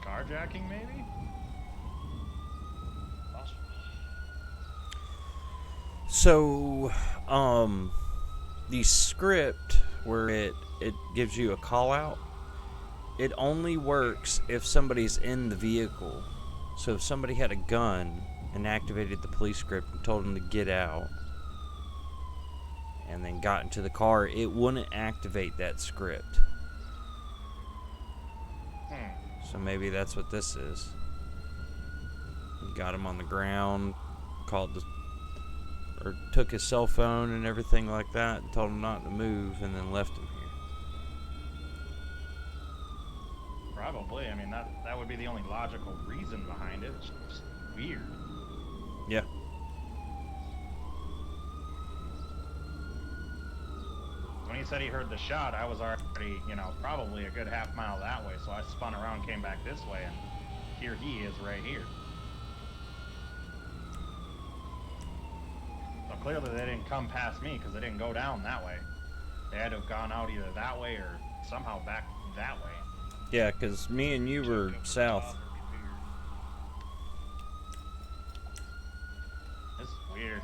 Carjacking, maybe?
Awesome.
So, the script where it gives you a call out, it only works if somebody's in the vehicle. So if somebody had a gun and activated the police script and told them to get out and then got into the car, it wouldn't activate that script. So maybe that's what this is. You got him on the ground, or took his cell phone and everything like that, and told him not to move, and then left him here.
Probably. I mean, that would be the only logical reason behind it. It's just weird.
Yeah.
When he said he heard the shot, I was already, probably a good half mile that way, so I spun around, came back this way, and here he is right here. So clearly they didn't come past me because they didn't go down that way. They had to have gone out either that way or somehow back that way.
Yeah, because me and you were south.
This is weird.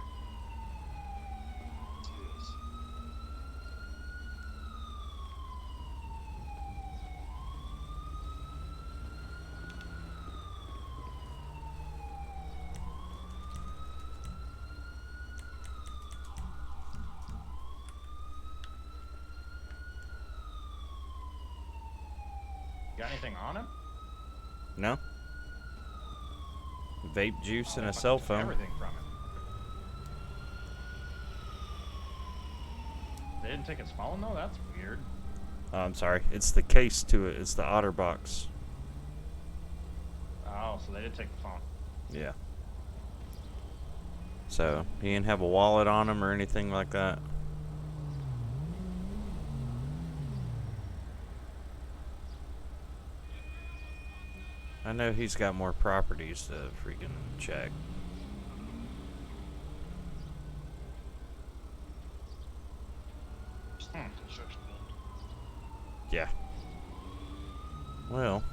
Got anything on him?
No? Vape juice and
They
a
fucking
cell
took
phone.
Everything from him. They didn't take his phone though? That's weird.
Oh, I'm sorry. It's the case to it. It's the OtterBox.
Oh, so they did take the phone.
Yeah. So, he didn't have a wallet on him or anything like that. I know he's got more properties to freaking check. Well,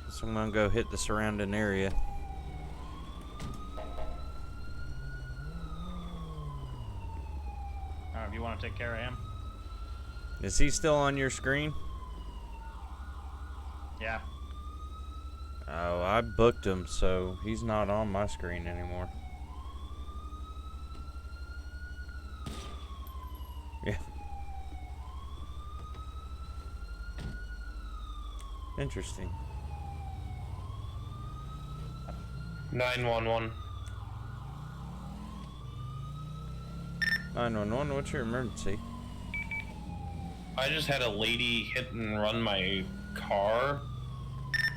guess I'm gonna go hit the surrounding area.
Alright, if you want to take care of him.
Is he still on your screen?
Yeah.
Oh, I booked him, so he's not on my screen anymore. Yeah. Interesting.
911.
911, what's your emergency?
I just had a lady hit and run my car.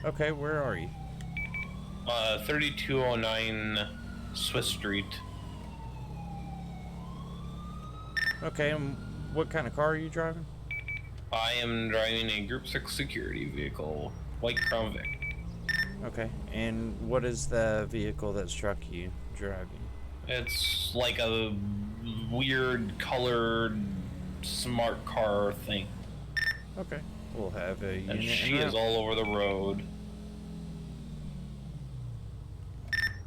Okay, where are you?
3209 Swiss Street.
Okay, and what kind of car are you driving?
I am driving a Group 6 security vehicle, white Crown Vic.
Okay, and what is the vehicle that struck you driving?
It's like a weird colored smart car thing.
Okay, we'll have a unit.
And she
in
is
route.
all over the road.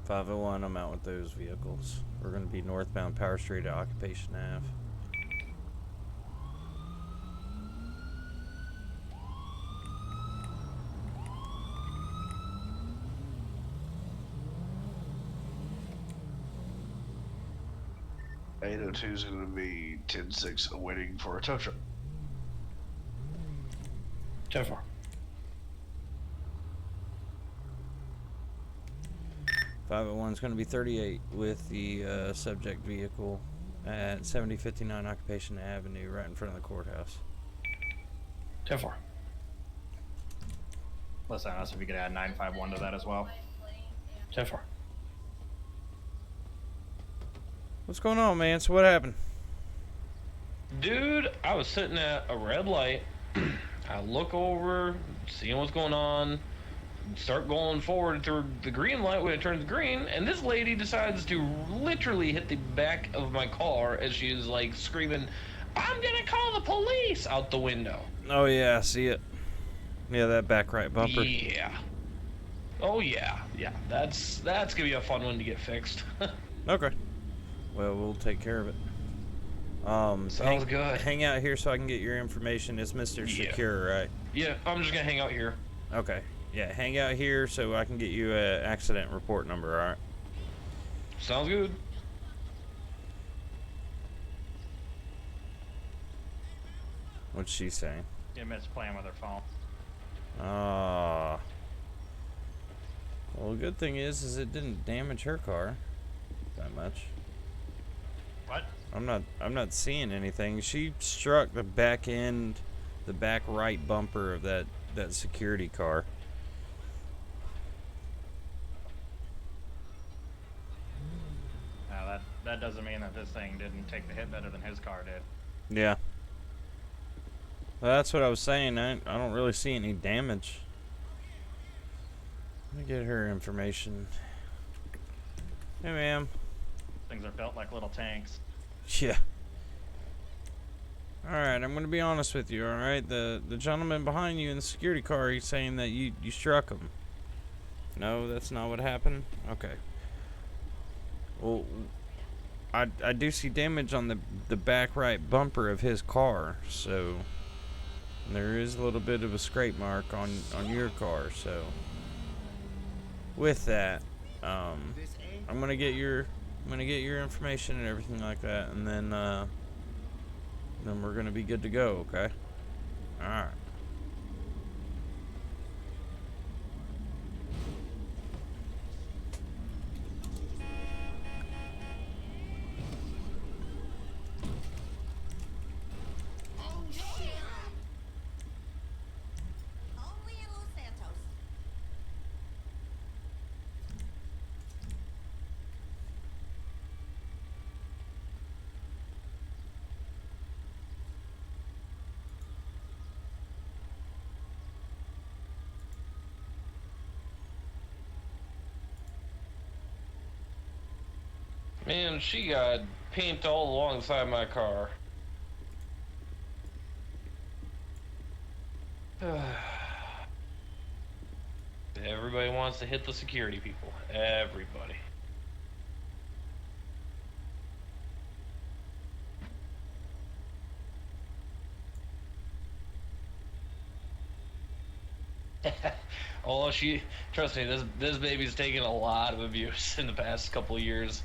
501, I'm out with those vehicles. We're going to be northbound Power Street at Occupation Ave.
.802 is going to be 10-6 awaiting for a tow truck.
10-4.
501 is going to be 38 with the subject vehicle at 7059 Occupation Avenue, right in front of the courthouse.
10-4.
Listen, us if you could add 951 to that as well.
10-4.
What's going on, man? So what happened?
Dude, I was sitting at a red light. I look over, seeing what's going on, start going forward through the green light when it turns green, and this lady decides to literally hit the back of my car as she is like screaming, "I'm gonna call the police!" out the window.
Oh yeah, I see it. Yeah, that back right bumper.
Yeah. Oh yeah, yeah. That's gonna be a fun one to get fixed.
Okay. Well, we'll take care of it.
Sounds good.
Hang out here so I can get your information. It's Mr.
Yeah.
Secure, right?
Yeah, I'm just gonna hang out here.
Okay. Yeah, hang out here so I can get you a accident report number, alright?
Sounds good.
What's she saying?
You missed playing with her phone.
Ah. Well, the good thing is it didn't damage her car that much.
What?
I'm not seeing anything. She struck the back right bumper of that security car.
Now that doesn't mean that this thing didn't take the hit better than his car did.
Yeah. Well, that's what I was saying. I don't really see any damage. Let me get her information. Hey, ma'am.
Things are built like little tanks.
Yeah. Alright, I'm gonna be honest with you, alright? The gentleman behind you in the security car, he's saying that you struck him. No, that's not what happened? Okay. Well, I do see damage on the back right bumper of his car, so there is a little bit of a scrape mark on your car, so with that, I'm gonna get your information and everything like that, and then we're gonna be good to go, okay? Alright.
Oh, shit. Only in Los Santos.
Man, she got paint all alongside my car. Everybody wants to hit the security people. Everybody. Oh, trust me, this baby's taken a lot of abuse in the past couple of years.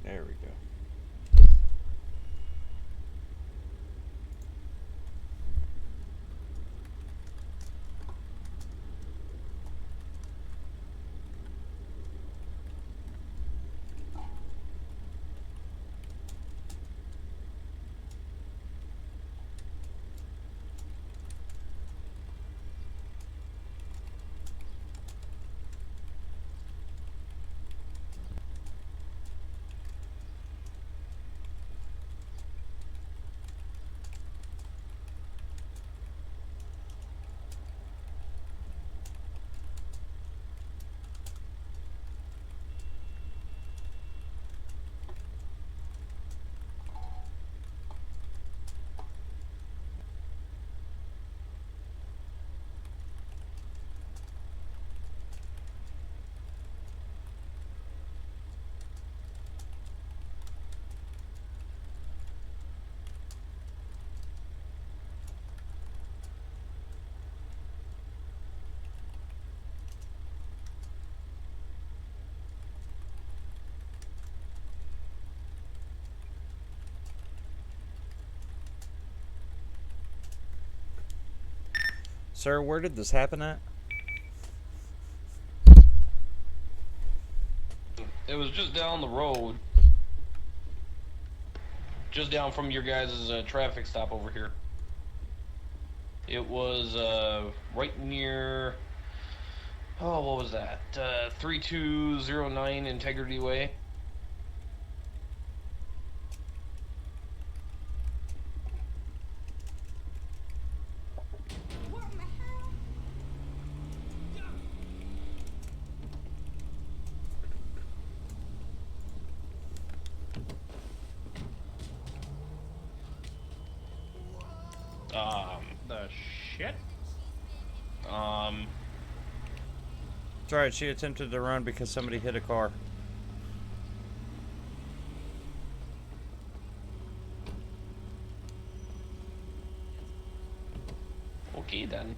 There we go. Sir, where did this happen at?
It was just down the road. Just down from your guys' traffic stop over here. It was right near... Oh, what was that? 3209 Integrity Way.
What in the hell?
The shit?
It's alright, she attempted to run because somebody hit a car.
Okay then.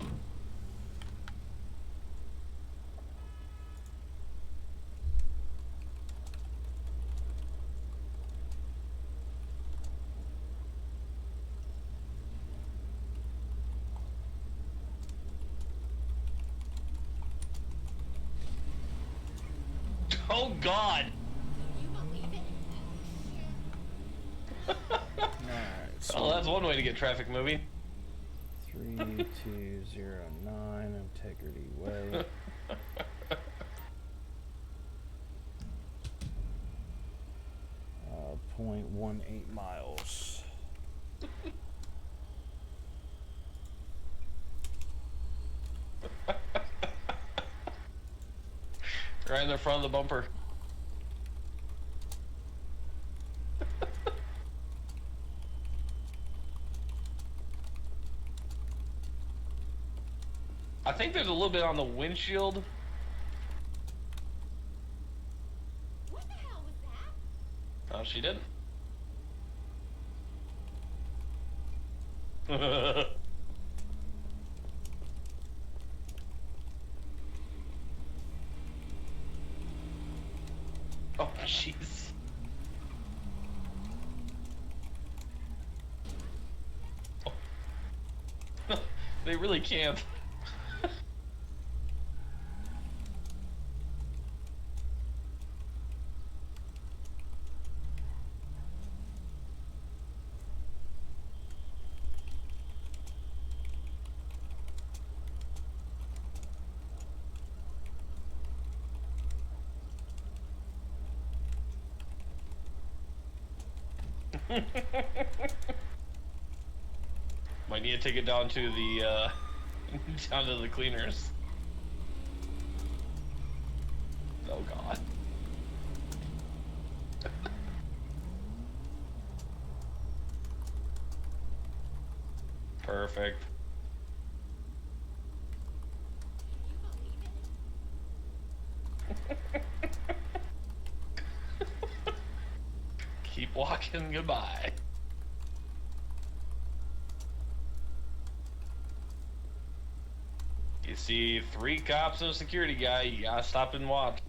Oh God!
You believe it?
Alright,
Well, that's one way to get traffic moving.
3209 Integrity Way. 0.18 miles.
Right in the front of the bumper. I think there's a little bit on the windshield.
What the hell was that?
Oh, she did. Oh, jeez. They really can't. Might need to take it down to the down to the cleaners. Oh god. Perfect. Keep walking, goodbye. You see 3 cops and a security guy, you gotta stop and watch.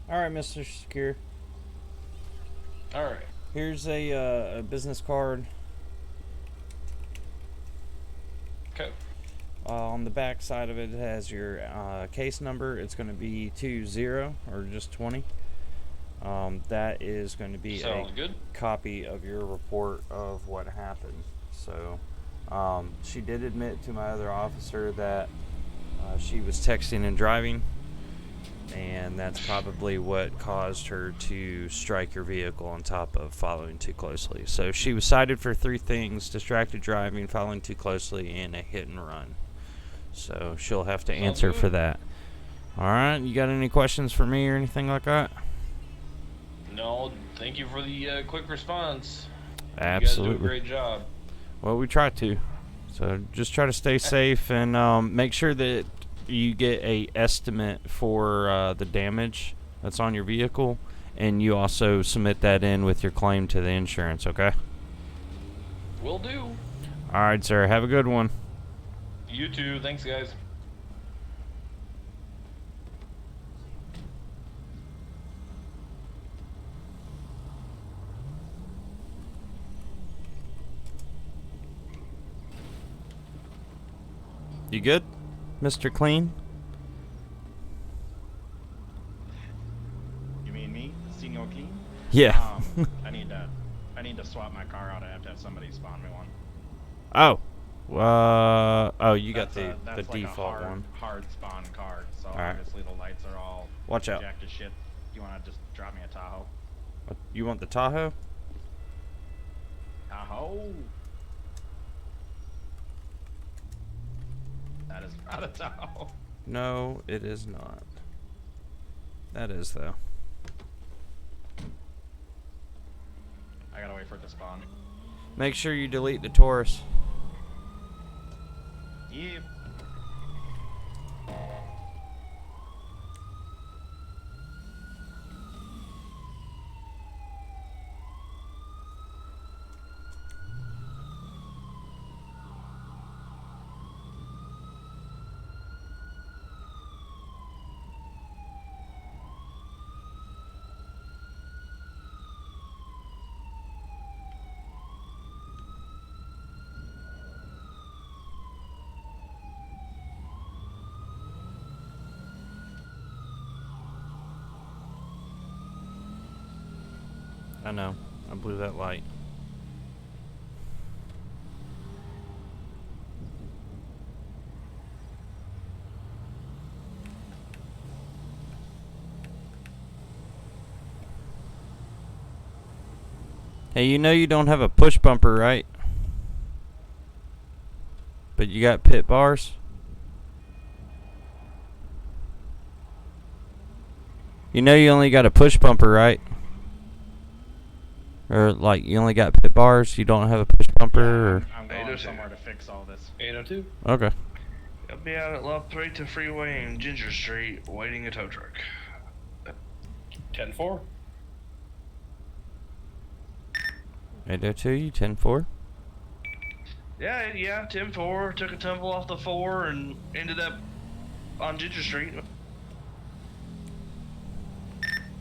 All right, Mr. Secure.
All right.
Here's a business card.
Okay.
On the back side of it has your case number. It's going to be 20 or just 20. That is going to be
Sounds
a
good.
copy of your report of what happened. So she did admit to my other officer that she was texting and driving, and that's probably what caused her to strike your vehicle on top of following too closely. So she was cited for 3 things: distracted driving, following too closely, and a hit and run. So she'll have to answer for that. All right, you got any questions for me or anything like that?
No, thank you for the quick response.
Absolutely.
You guys do a great job.
Well, we try to. So just try to stay safe and make sure that you get a estimate for the damage that's on your vehicle, and you also submit that in with your claim to the insurance, okay?
Will do.
All right, sir. Have a good one.
You too. Thanks, guys.
You good, Mr. Clean?
You mean me, Senior Clean?
Yeah.
I need to swap my car out. I have to have somebody spawn me one.
Oh. Oh, you got the
That's like
default
a
one.
hard spawn card. So
Alright.
obviously the lights are all
Watch out.
jacked to shit. You want to just drop me a Tahoe?
You want the Tahoe?
Tahoe. That is not a Tahoe.
No, it is not. That is, though.
I gotta wait for it to spawn.
Make sure you delete the Taurus.
Yep.
I know. I blew that light. Hey, you know you don't have a push bumper, right? But you got pit bars? You know you only got a push bumper, right? Or like you only got pit bars. You don't have a push bumper. Or...
I'm going somewhere to fix all this.
802.
Okay.
I'll be out at La Plata Freeway and Ginger Street waiting a tow truck.
10-4.
802. You 10-4.
Yeah, 10-4. Took a tumble off the 4 and ended up on Ginger Street.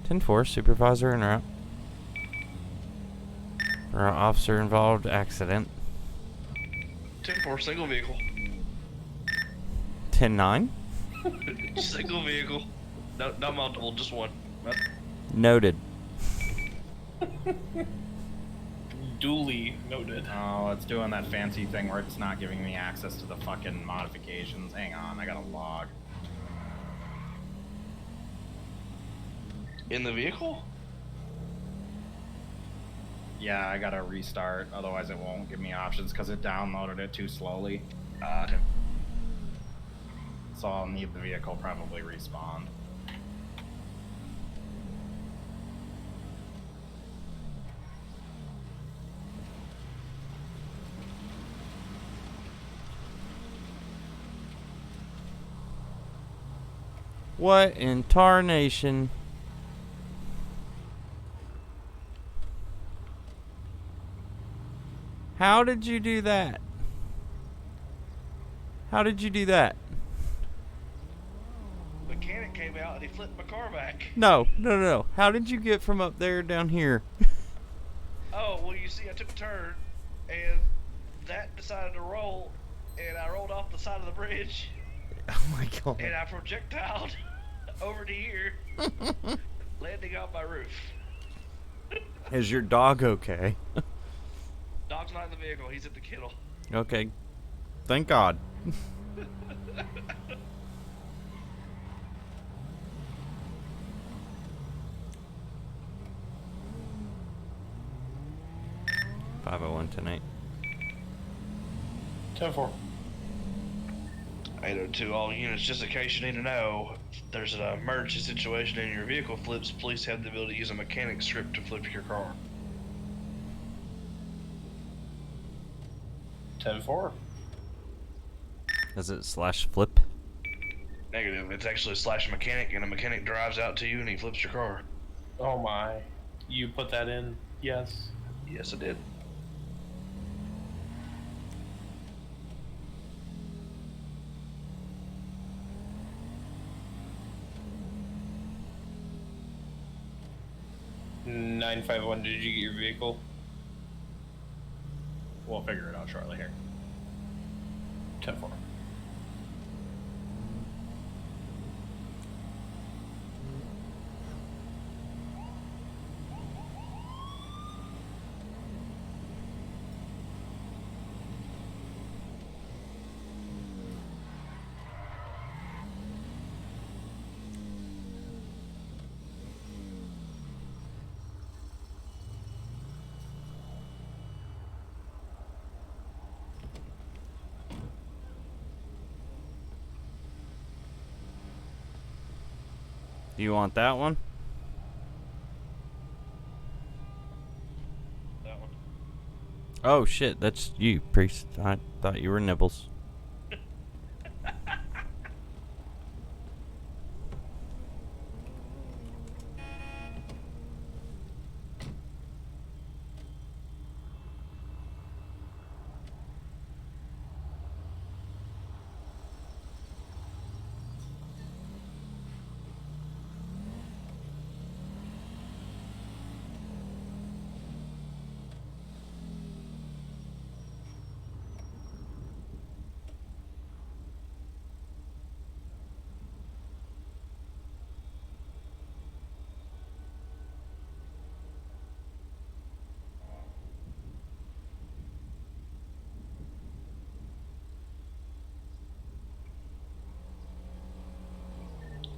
10-4. Supervisor en route. Or officer involved accident.
10-4, single vehicle.
10-9.
Single vehicle. No, not multiple, just one.
Noted.
Duly noted.
Oh, it's doing that fancy thing where it's not giving me access to the fucking modifications. Hang on, I gotta log.
In the vehicle?
Yeah, I gotta restart, otherwise it won't give me options because it downloaded it too slowly. So I'll need the vehicle probably respawned.
What in tarnation? How did you do that? How did you do that?
Mechanic came out and he flipped my car back.
No. How did you get from up there down here?
Oh, well, you see, I took a turn and that decided to roll, and I rolled off the side of the bridge.
Oh my god.
And I projectiled over to here, landing on my roof.
Is your dog okay?
Dog's not in the vehicle, he's at the kennel.
Okay. Thank God. $501 tonight.
10-4.
802, all units, just in case you need to know, if there's an emergency situation and your vehicle flips, police have the ability to use a mechanic script to flip your car.
10-4.
Is it /flip?
Negative, it's actually slash mechanic, and a mechanic drives out to you and he flips your car.
Oh my. You put that in? Yes.
Yes, I did.
$951. Did you get your vehicle?
We'll figure it out shortly here.
10-4.
Do you want that one?
That one.
Oh shit, that's you, Priest. I thought you were Nibbles.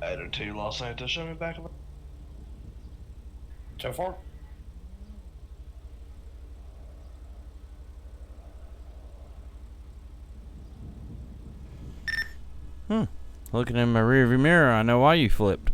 Added to Los Santos, show me back.
10-4.
Looking in my rearview mirror, I know why you flipped.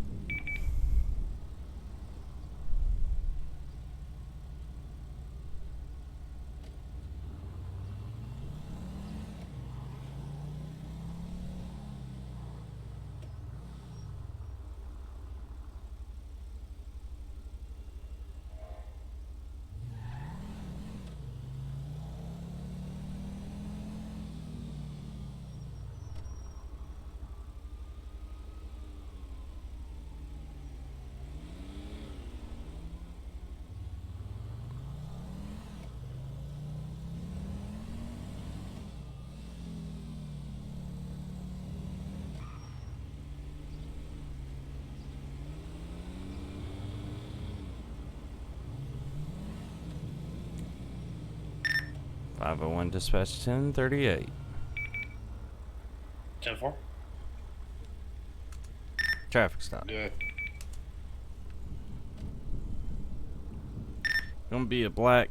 501 dispatch 1038.
10-4.
Traffic stop.
Do it.
Gonna be a black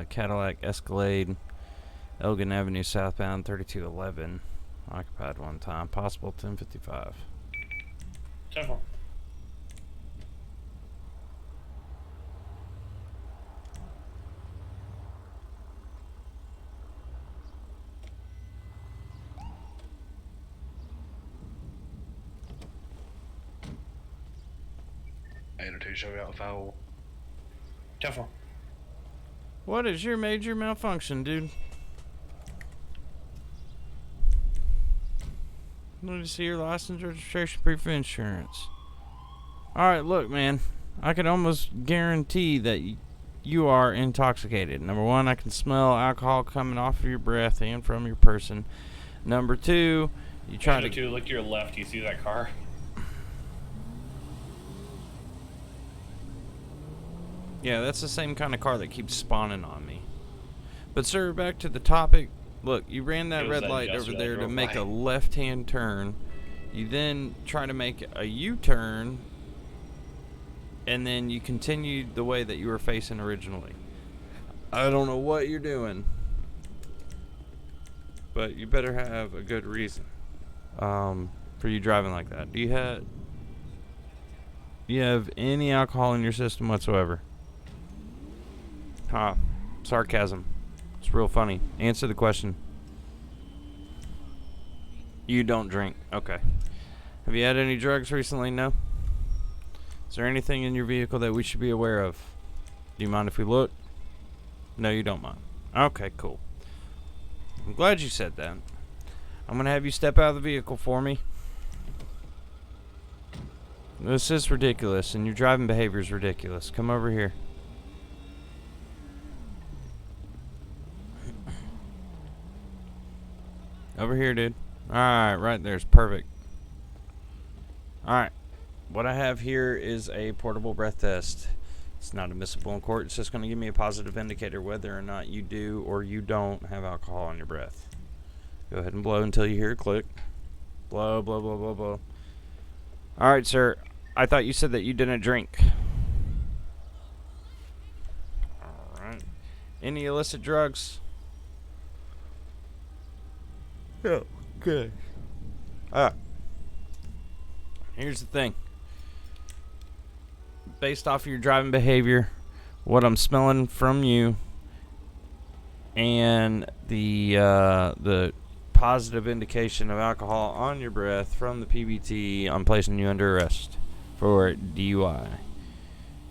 Cadillac Escalade, Elgin Avenue southbound, 3211. Occupied one time. Possible 1055.
10-4.
Or two, show me out the foul.
10-4.
What is your major malfunction, dude? Let me see your license, registration, proof of insurance. Alright, look, man. I can almost guarantee that you are intoxicated. Number one, I can smell alcohol coming off of your breath and from your person. Number two, you try
Number two, look to your left. You see that car?
Yeah, that's the same kind of car that keeps spawning on me. But sir, back to the topic. Look, you ran that
It was
red
that
light over
gesture that
there to
drove
make
by.
a left-hand turn. You then try to make a U-turn, and then you continued the way that you were facing originally. I don't know what you're doing, but you better have a good reason for you driving like that. Do you have any alcohol in your system whatsoever? Sarcasm. It's real funny. Answer the question. You don't drink. Okay. Have you had any drugs recently? No? Is there anything in your vehicle that we should be aware of? Do you mind if we look? No, you don't mind. Okay, cool. I'm glad you said that. I'm going to have you step out of the vehicle for me. This is ridiculous, and your driving behavior is ridiculous. Come over here. Over here, dude. Alright, right there's perfect. Alright. What I have here is a portable breath test. It's not admissible in court. It's just going to give me a positive indicator whether or not you do or you don't have alcohol in your breath. Go ahead and blow until you hear a click. Blow, blow, blow, blow, blow. Alright, sir. I thought you said that you didn't drink. Alright. Any illicit drugs? Yeah, okay. Here's the thing. Based off of your driving behavior, what I'm smelling from you, and the positive indication of alcohol on your breath from the PBT, I'm placing you under arrest for DUI.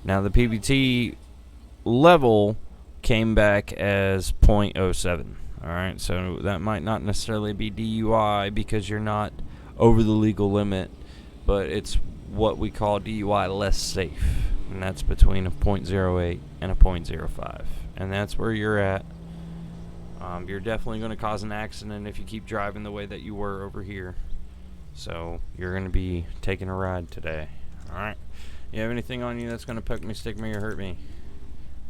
Now, the PBT level came back as .07. Alright, so that might not necessarily be DUI because you're not over the legal limit, but it's what we call DUI less safe, and that's between a .08 and a .05, and that's where you're at. You're definitely going to cause an accident if you keep driving the way that you were over here, so you're going to be taking a ride today. Alright, you have anything on you that's going to poke me, stick me, or hurt me?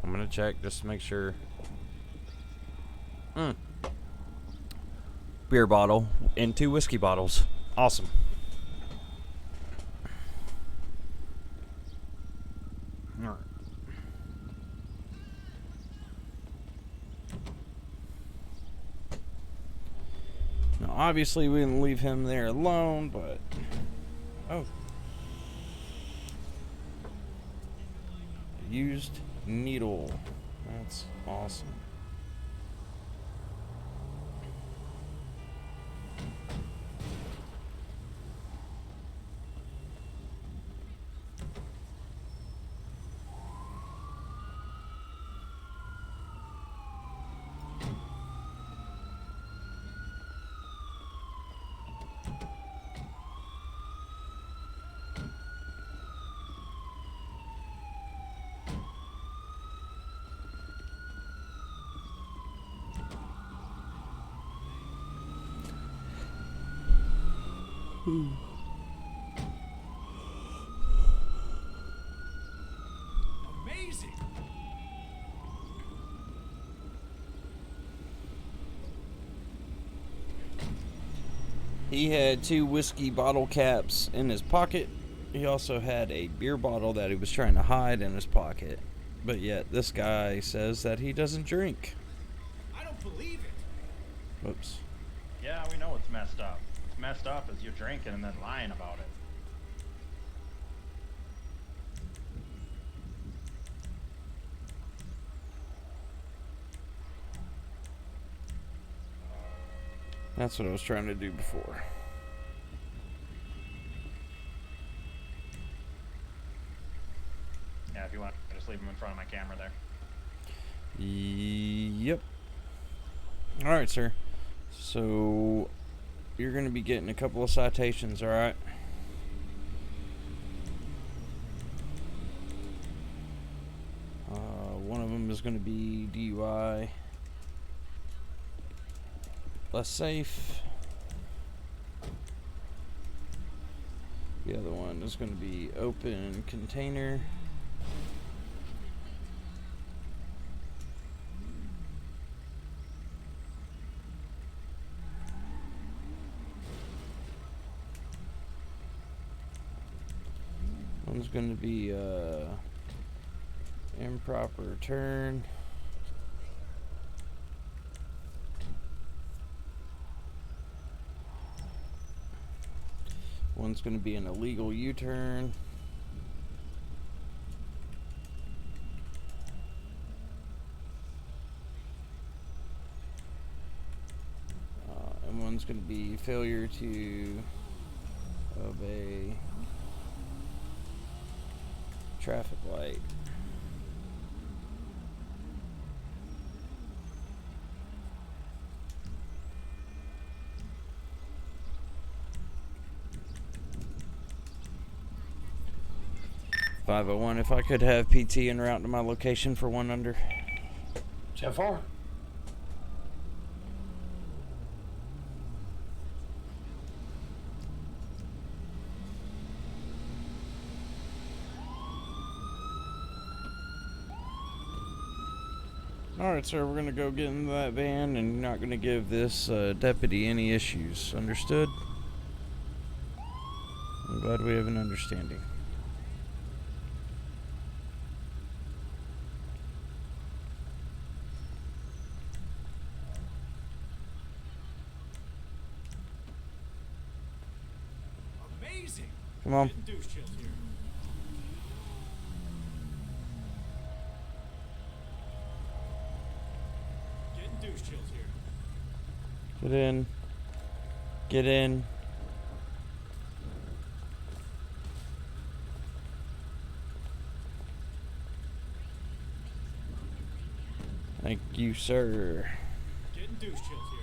I'm going to check just to make sure. Beer bottle and 2 whiskey bottles. Awesome. Alright. Now, obviously, we didn't leave him there alone, but. Oh. Used needle. That's awesome.
Amazing.
He had 2 whiskey bottle caps in his pocket. He also had a beer bottle that he was trying to hide in his pocket. But yet, this guy says that he doesn't drink.
I don't believe it.
Whoops.
Yeah, we know it's messed up. What's messed up is you're drinking and then lying about it.
That's what I was trying to do before.
Yeah, if you want, just leave them in front of my camera there.
Yep. Alright, sir. So, you're going to be getting a couple of citations, alright? One of them is going to be DUI. Less safe. The other one is going to be open container. One's going to be improper turn. One's going to be an illegal U-turn. And one's going to be failure to obey traffic light. .501, if I could have PT en route to my location for 1 under.
SAFR.
Alright, sir, we're going to go get into that van and not going to give this deputy any issues. Understood? I'm glad we have an understanding.
Amazing.
Come on.
Getting douche chills here. Getting douche chills here.
Get in. Get in. Thank you, sir.
Getting douche chills here.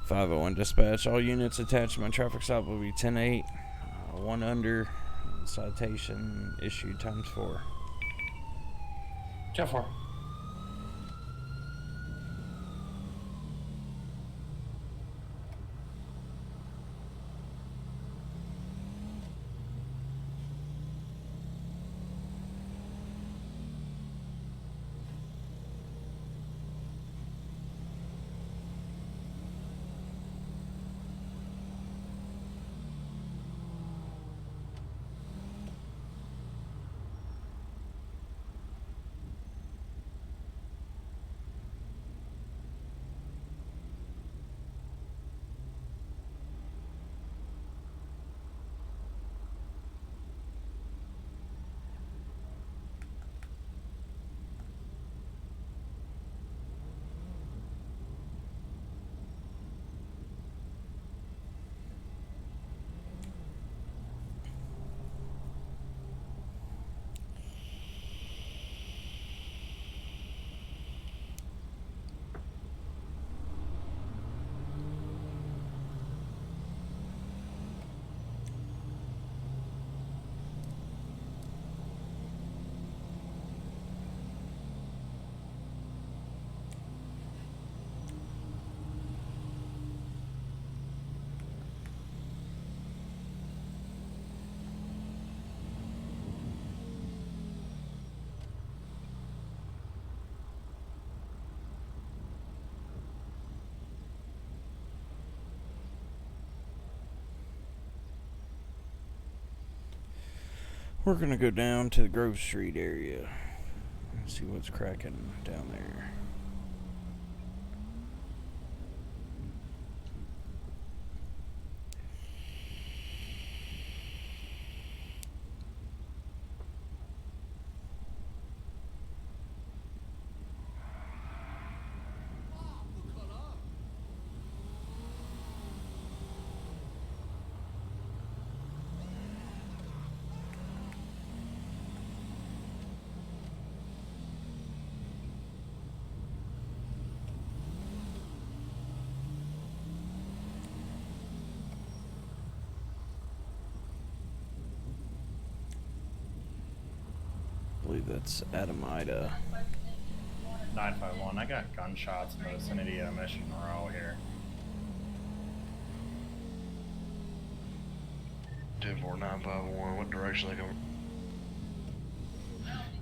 .501 dispatch. All units attached to my traffic stop will be 10-8. 1 under. Citation issued ×4.
SAFR.
We're gonna go down to the Grove Street area and see what's cracking down there. I believe that's Adamida.
951. I got gunshots in the vicinity of Mission Row here.
10951. What direction they coming?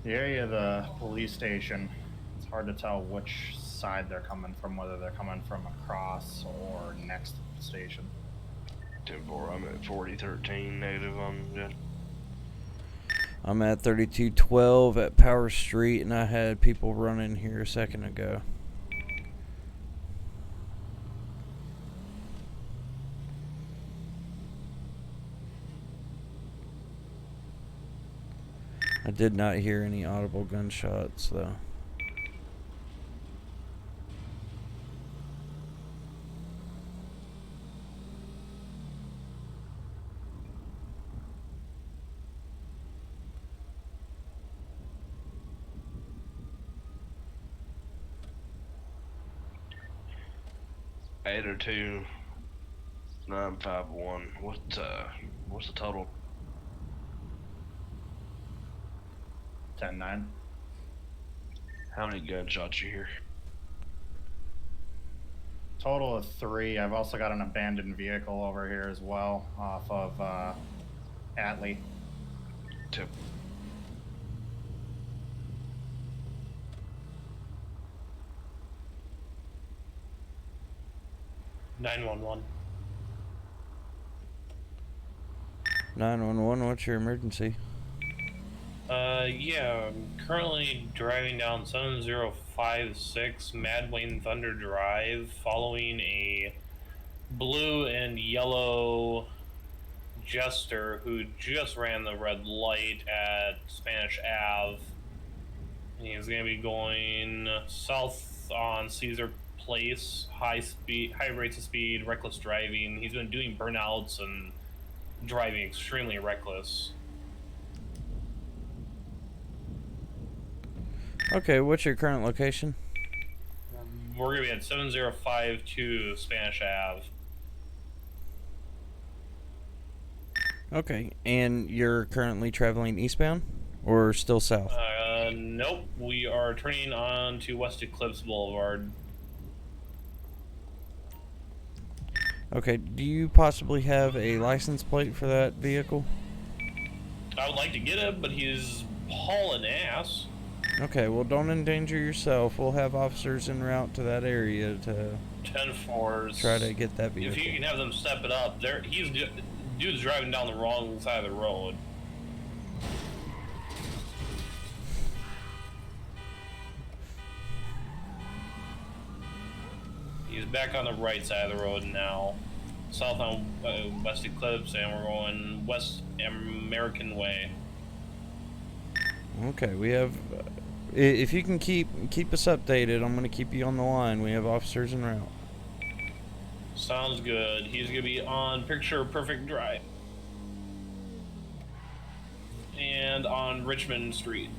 The area of the police station. It's hard to tell which side they're coming from, whether they're coming from across or next to the station.
10-4. I'm at 4013 negative on Jen.
I'm at 3212 at Power Street, and I had people running here a second ago. I did not hear any audible gunshots, though.
Eight or 2 951. What's the total?
10-9.
How many gunshots you hear?
Total of 3. I've also got an abandoned vehicle over here as well, off of Atlee.
2.
Nine 911.
911, what's your emergency?
Yeah, I'm currently driving down 7056 Mad Wayne Thunder Drive, following a blue and yellow Jester who just ran the red light at Spanish Ave. He's going to be going south on Caesar Place, high rates of speed, reckless driving. He's been doing burnouts and driving extremely reckless.
Okay, what's your current location?
We're going to be at 7052 Spanish Ave.
Okay, and you're currently traveling eastbound or still south?
Nope. We are turning on to West Eclipse Boulevard.
Okay, do you possibly have a license plate for that vehicle?
I would like to get it, but he's hauling ass.
Okay, well, don't endanger yourself. We'll have officers en route to that area to
10-4s.
try to get that
If
vehicle.
you can have them step it up, dude's driving down the wrong side of the road. He's back on the right side of the road now. South on West Eclipse, and we're going West American Way.
Okay, we have... if you can keep us updated, I'm going to keep you on the line. We have officers en route.
Sounds good. He's going to be on Picture Perfect Drive. And on Richmond Street.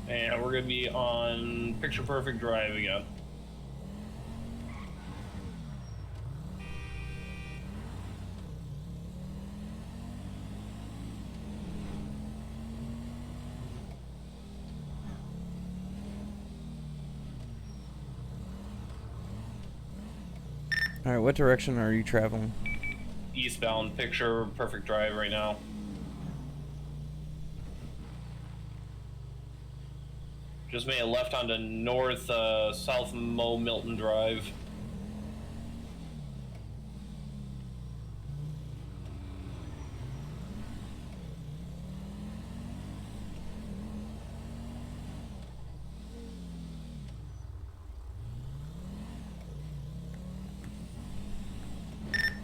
And we're going to be on Picture Perfect Drive again.
Alright, what direction are you traveling?
Eastbound Picture Perfect Drive right now. Just made a left onto north, South Mo Milton Drive.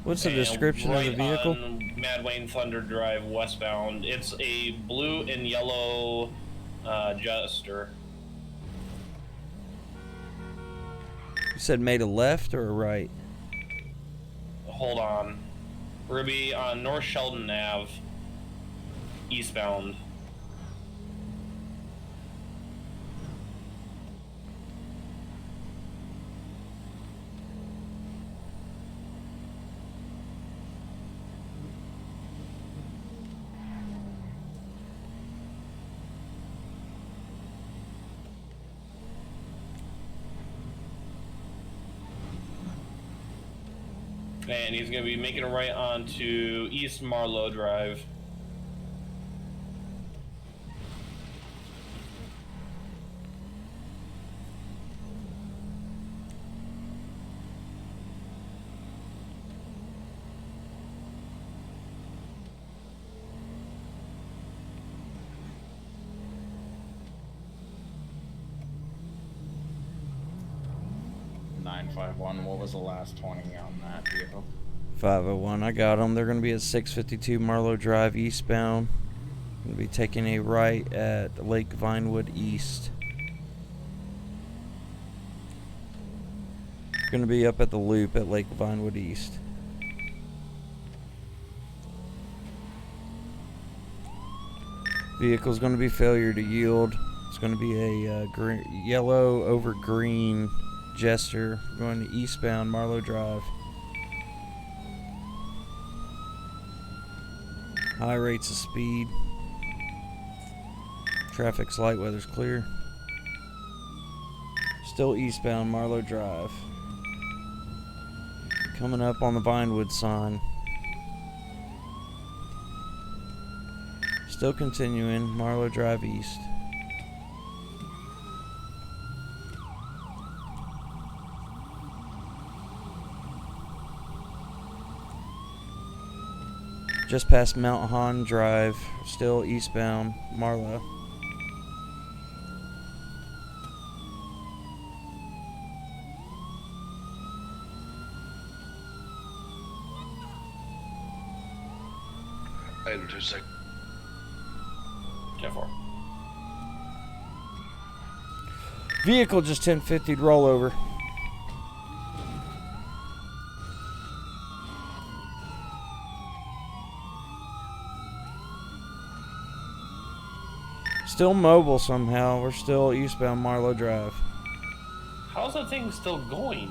What's the
And
description of the
right
vehicle?
on Mad Wayne Thunder Drive westbound. It's a blue and yellow Jester.
You said made a left or a right?
Hold on. We're gonna be on North Sheldon Ave, eastbound. And he's going to be making a right onto East Marlowe Drive.
What was the last 20 on that vehicle?
501. I got them. They're going to be at 652 Marlowe Drive eastbound. Going to be taking a right at Lake Vinewood East. Going to be up at the loop at Lake Vinewood East. Vehicle's going to be failure to yield. It's going to be a yellow over green Jester going to eastbound Marlowe Drive. High rates of speed. Traffic's light, weather's clear. Still eastbound Marlowe Drive. Coming up on the Vinewood sign. Still continuing Marlowe Drive east. Just past Mount Hahn Drive, still eastbound Marlowe.
Item 26.
10-4.
Vehicle just 1050'd rollover. Still mobile somehow. We're still eastbound Marlowe Drive.
How's that thing still going?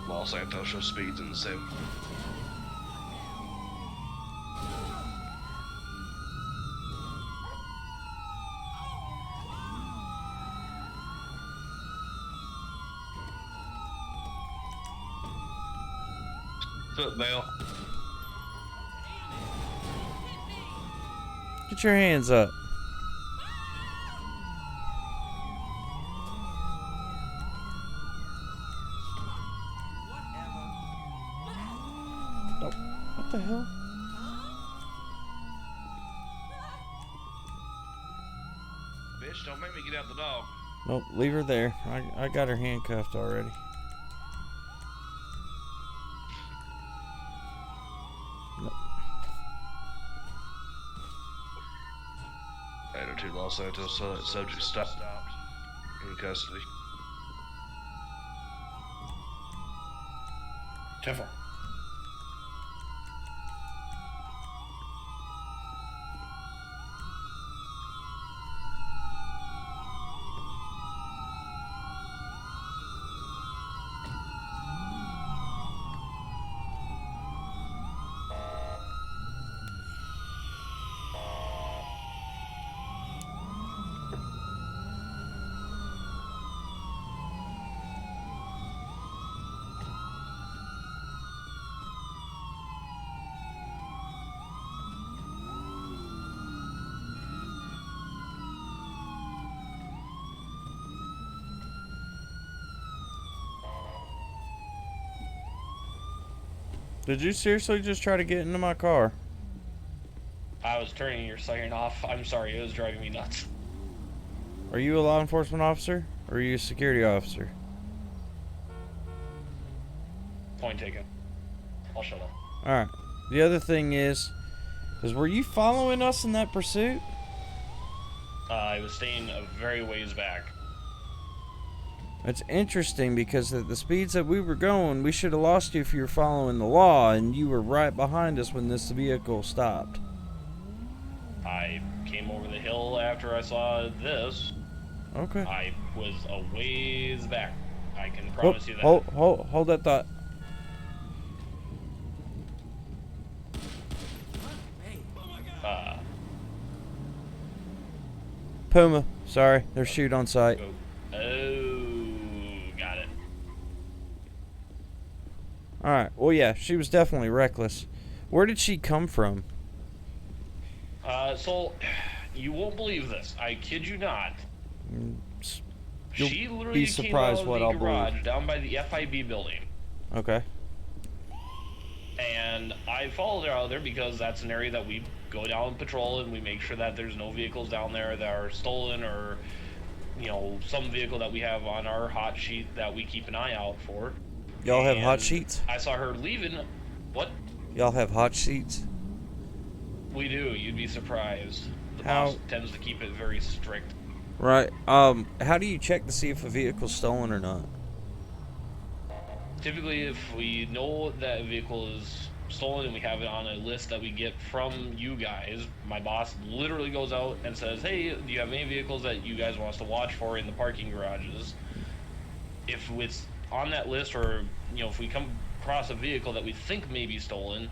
Los Santos show speeds in the sim. What's up, Mel?
Get your hands up. Oh, what the hell?
Bitch, don't make me get out the dog.
Nope, leave her there. I got her handcuffed already. Nope.
Item 2 Los Santos, subject stopped in custody.
10-4.
Did you seriously just try to get into my car?
I was turning your siren off. I'm sorry, it was driving me nuts.
Are you a law enforcement officer? Or are you a security officer?
Point taken. I'll shut up.
Alright. The other thing is were you following us in that pursuit?
I was staying a very ways back.
It's interesting because at the speeds that we were going, we should have lost you if you were following the law, and you were right behind us when this vehicle stopped.
I came over the hill after I saw this.
Okay.
I was a ways back. I can promise you that.
Hold that thought. Puma. Sorry, there's shoot on site.
Oh, got it.
Alright, well yeah, she was definitely reckless. Where did she come from?
So, you won't believe this. I kid you not.
You'll
She literally
be
came
surprised
out of
what
the
I'll
garage
believe.
down by the FIB building.
Okay.
And I followed her out there because that's an area that we go down and patrol, and we make sure that there's no vehicles down there that are stolen, or, you know, some vehicle that we have on our hot sheet that we keep an eye out for.
Y'all have hot
And
sheets?
I saw her leaving. What?
Y'all have hot sheets?
We do. You'd be surprised. The
How-
boss tends to keep it very strict.
Right. How do you check to see if a vehicle's stolen or not?
Typically, if we know that a vehicle is stolen and we have it on a list that we get from you guys, my boss literally goes out and says, hey, do you have any vehicles that you guys want us to watch for in the parking garages? If it's on that list, or, you know, if we come across a vehicle that we think may be stolen,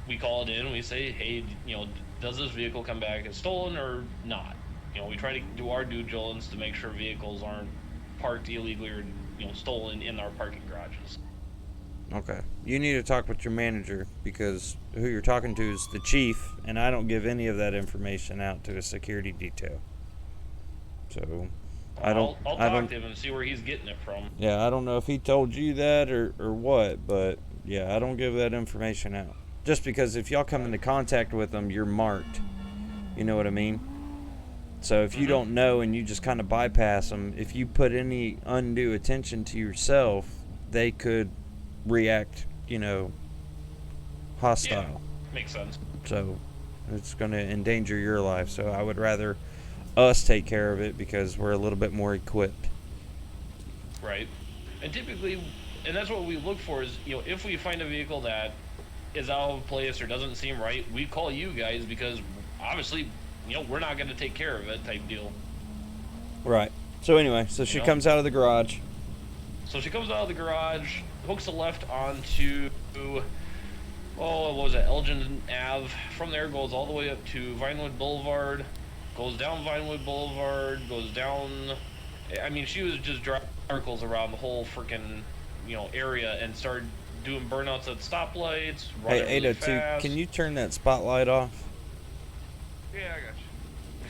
we call it in and we say, hey, you know, does this vehicle come back as stolen or not? You know, we try to do our due diligence to make sure vehicles aren't parked illegally or, you know, stolen in our parking garages.
Okay. You need to talk with your manager, because who you're talking to is the chief, and I don't give any of that information out to a security detail. So,
I'll talk to him and see where he's getting it from.
Yeah, I don't know if he told you that or what, but yeah, I don't give that information out. Just because if y'all come into contact with them, you're marked. You know what I mean? So if you don't know and you just kind of bypass them, if you put any undue attention to yourself, they could react, you know, hostile.
Yeah, makes sense.
So it's going to endanger your life. So I would rather us take care of it because we're a little bit more equipped.
Right. And typically, and that's what we look for is, you know, if we find a vehicle that is out of place or doesn't seem right, we call you guys because obviously, you know, we're not going to take care of it type deal.
Right. So anyway, so she comes out of the garage.
So she comes out of the garage, hooks a left onto, what was it, Elgin Ave. From there goes all the way up to Vinewood Boulevard, goes down Vinewood Boulevard, goes down, I mean, she was just driving circles around the whole freaking, you know, area and started doing burnouts at stoplights, running
Hey,
really
802,
fast.
can you turn that spotlight off?
Yeah, I got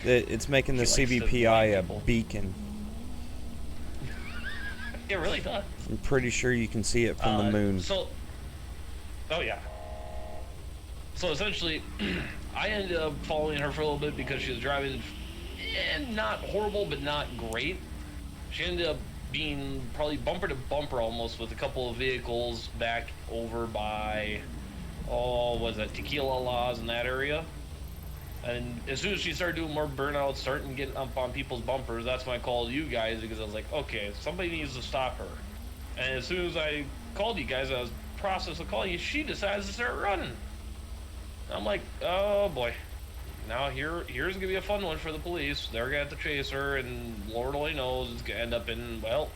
you.
It's making the
She likes to
CBPI
blind
a
people.
beacon.
It really does.
I'm pretty sure you can see it from the moon.
Oh yeah. So essentially, I ended up following her for a little bit because she was driving, not horrible, but not great. She ended up being probably bumper to bumper almost with a couple of vehicles back over by, was that Tequila Laws in that area. And as soon as she started doing more burnouts, starting getting up on people's bumpers, that's when I called you guys because I was like, okay, somebody needs to stop her. And as soon as I called you guys, I was in the process of calling you, she decides to start running. I'm like, oh boy. Now here's gonna be a fun one for the police. They're gonna have to chase her, and Lord only knows it's gonna end up in, well,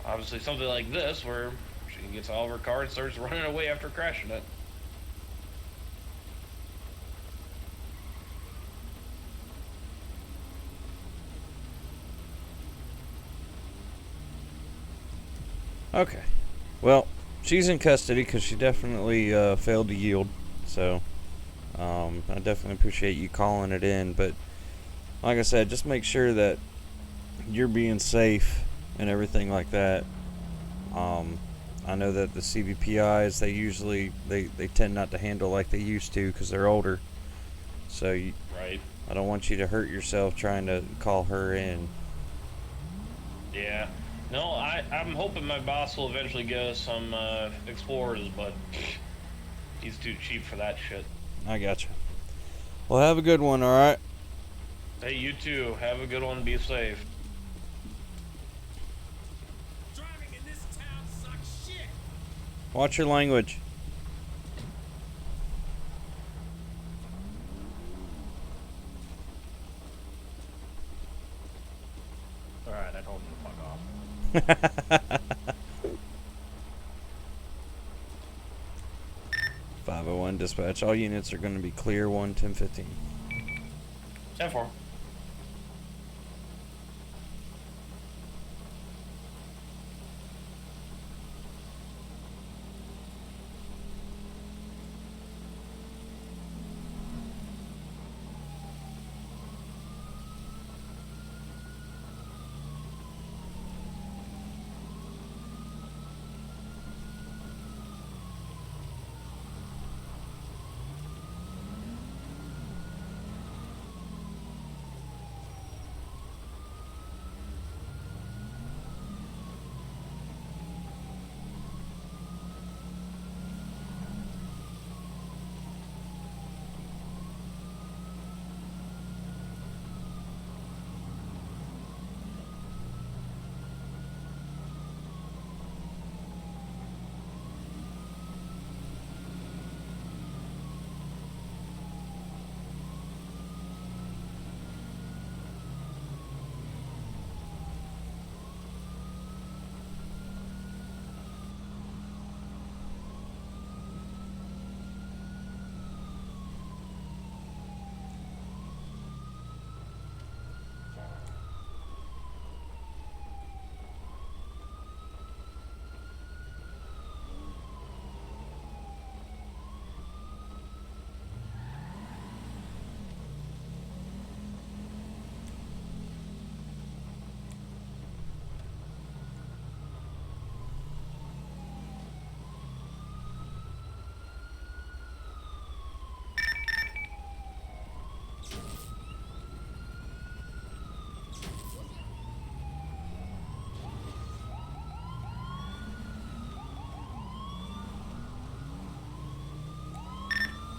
obviously something like this where she gets out of her car and starts running away after crashing it.
Okay. Well, she's in custody because she definitely failed to yield. So, I definitely appreciate you calling it in. But, like I said, just make sure that you're being safe and everything like that. I know that the CVPIs, they usually they tend not to handle like they used to because they're older. So
Right.
I don't want you to hurt yourself trying to call her in.
Yeah. No, I'm hoping my boss will eventually get us some Explorers, but he's too cheap for that shit.
I gotcha. Well, have a good one, alright?
Hey, you too. Have a good one. Be safe.
Driving in this town sucks shit.
Watch your language.
Alright, I told him to fuck off.
501 dispatch. All units are going to be clear 1-10-15.
10-4.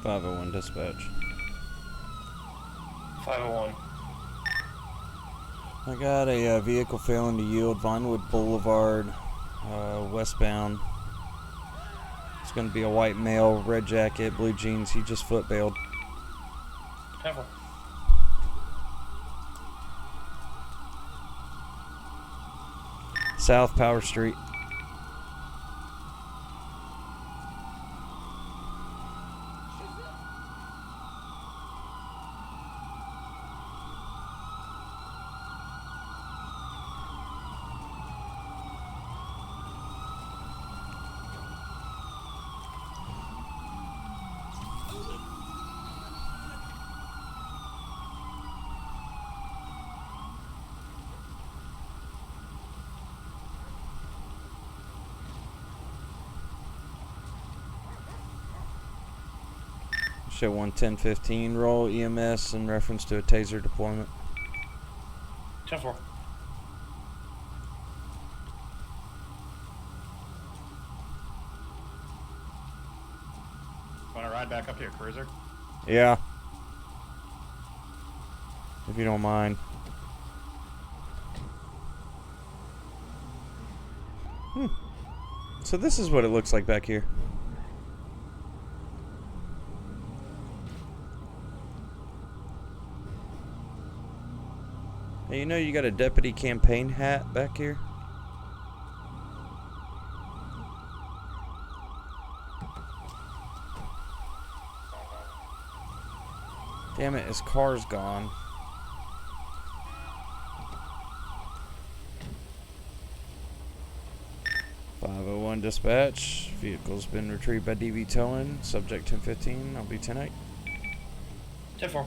.501 dispatch.
501.
I got a vehicle failing to yield Vinewood Boulevard, westbound. It's going to be a white male, red jacket, blue jeans. He just foot bailed.
10-4.
South Power Street. Show 11015 roll EMS in reference to a taser deployment.
10-4.
Want to ride back up to your cruiser?
Yeah. If you don't mind. So this is what it looks like back here. Hey, you know you got a deputy campaign hat back here? Damn it, his car's gone. .501 dispatch. Vehicle's been retrieved by DV towing. Subject 1015. I'll be 10-8.
10-4.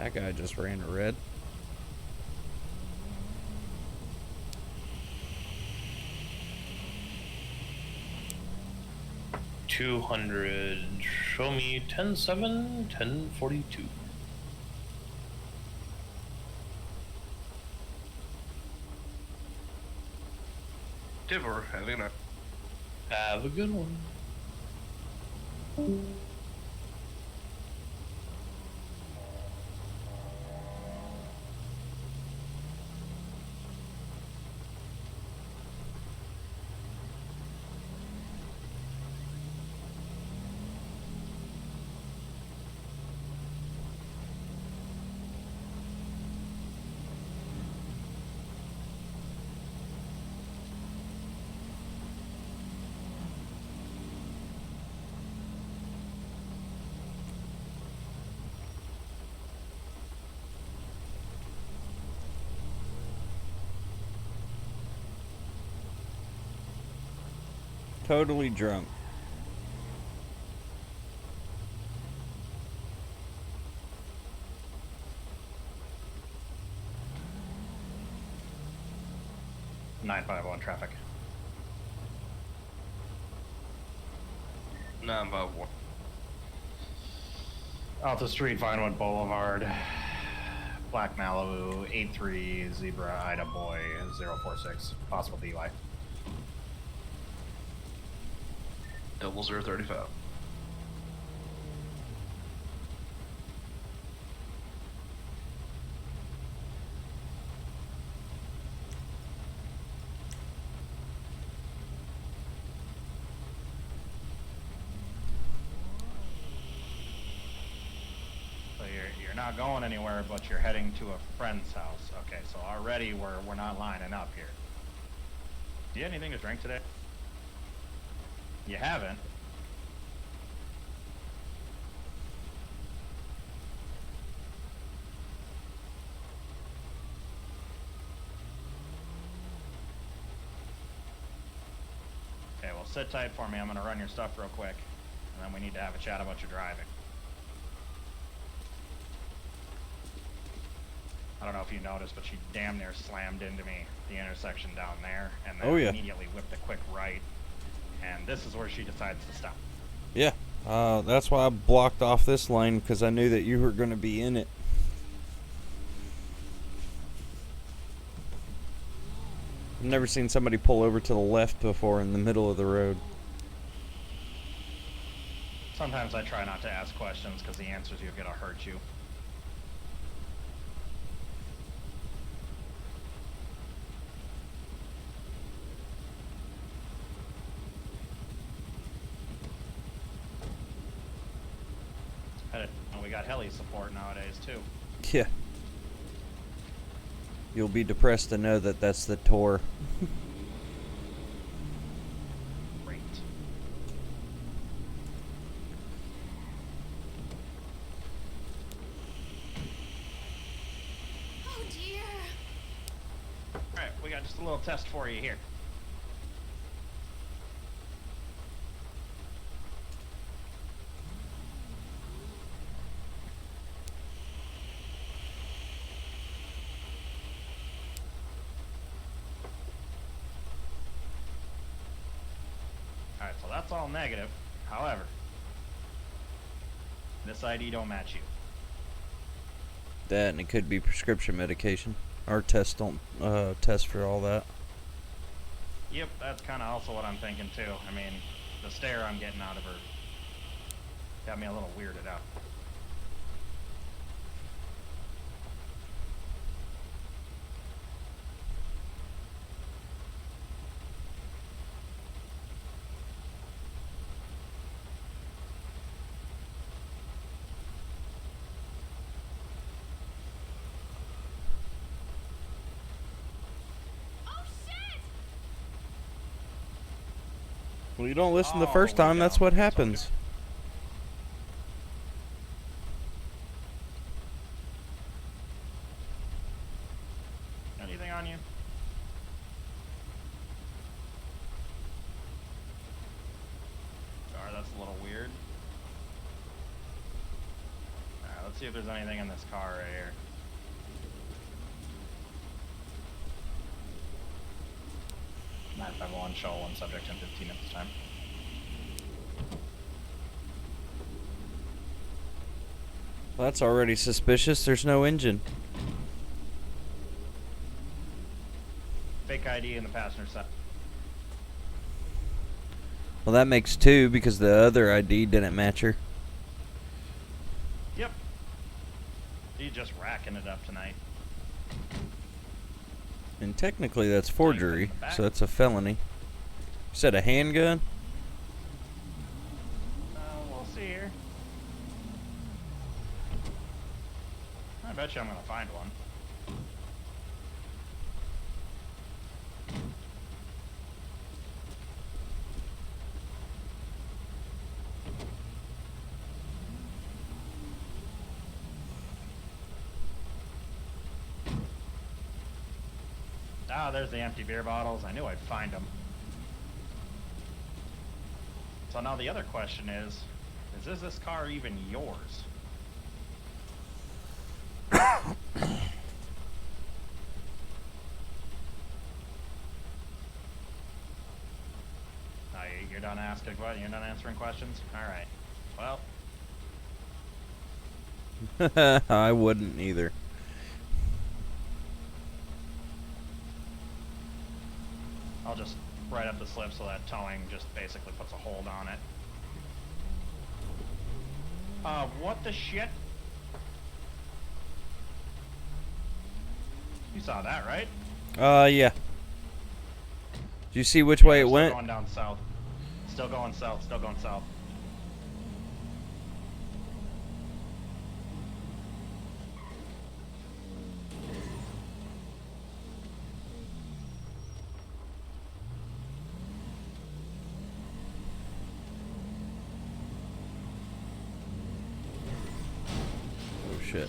That guy just ran a red.
$200. Show me 10-7, 10-42.
Tiver, having a
Have a good one.
Totally drunk.
Nine 501 traffic.
951.
Alta Street, Vinewood Boulevard. Black Malibu, 83 Zebra Ida Boy 046. Possible DUI.
0035.
So you're not going anywhere, but you're heading to a friend's house. Okay, so already we're not lining up here. Do you have anything to drink today? You haven't? Okay, well sit tight for me. I'm gonna run your stuff real quick, and then we need to have a chat about your driving. I don't know if you noticed, but she damn near slammed into me, the intersection down there, and then
Oh, yeah.
immediately whipped a quick right. And this is where she decides to stop.
Yeah. That's why I blocked off this lane, because I knew that you were going to be in it. I've never seen somebody pull over to the left before in the middle of the road.
Sometimes I try not to ask questions because the answers you're gonna hurt you. We got heli support nowadays too.
Yeah. You'll be depressed to know that that's the tour.
Great.
Oh dear.
Alright, we got just a little test for you here. Alright, so that's all negative. However, this ID don't match you.
That, and it could be prescription medication. Our tests don't test for all that.
Yep, that's kind of also what I'm thinking too. I mean, the stare I'm getting out of her got me a little weirded out.
Oh shit!
Well, you don't listen the
Oh,
first
we
time, that's
don't.
what
It's
happens.
okay. Anything on you? Sorry, that's a little weird. Alright, let's see if there's anything in this car right here. Nine five one show one subject 1015 at this time.
Well, that's already suspicious. There's no engine.
Fake ID in the passenger side.
Well, that makes 2 because the other ID didn't match her.
Yep. He's just racking it up tonight.
And technically that's forgery, so that's a felony. You said a handgun?
We'll see here. I bet you I'm gonna find one. Ah, there's the empty beer bottles. I knew I'd find them. So now the other question is this car even yours? You're done asking what? You're done answering questions? Alright. Well.
I wouldn't either.
I'll just write up the slip so that towing just basically puts a hold on it. What the shit? You saw that, right?
Yeah. Did you see which way it
Still
went?
going down south. Still going south, still going south.
Oh shit.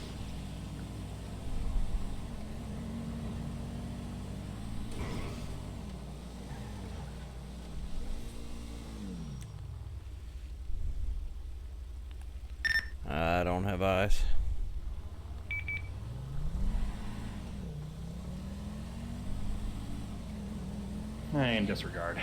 I don't have eyes.
And disregard.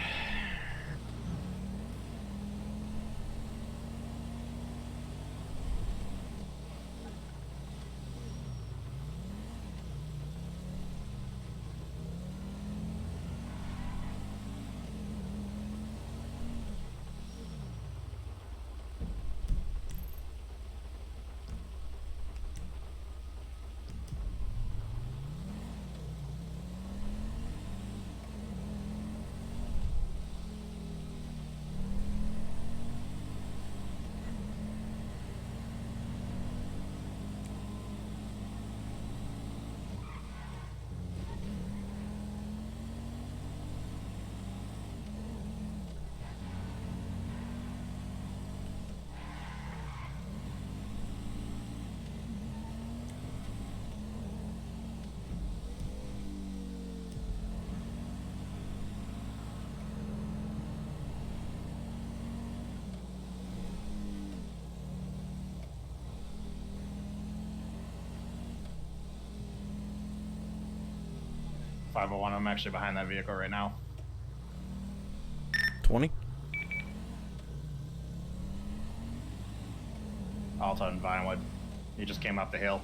.501, I'm actually behind that vehicle right now.
20?
Alta and Vinewood. He just came up the hill.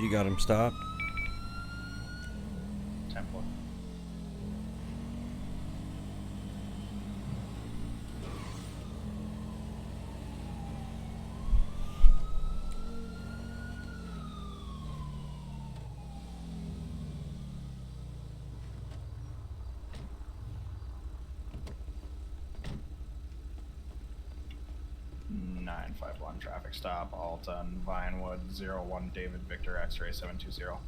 You got him stopped?
Temple. 951 traffic stop, Alton, Vinewood, 01 David Victor X-ray 720.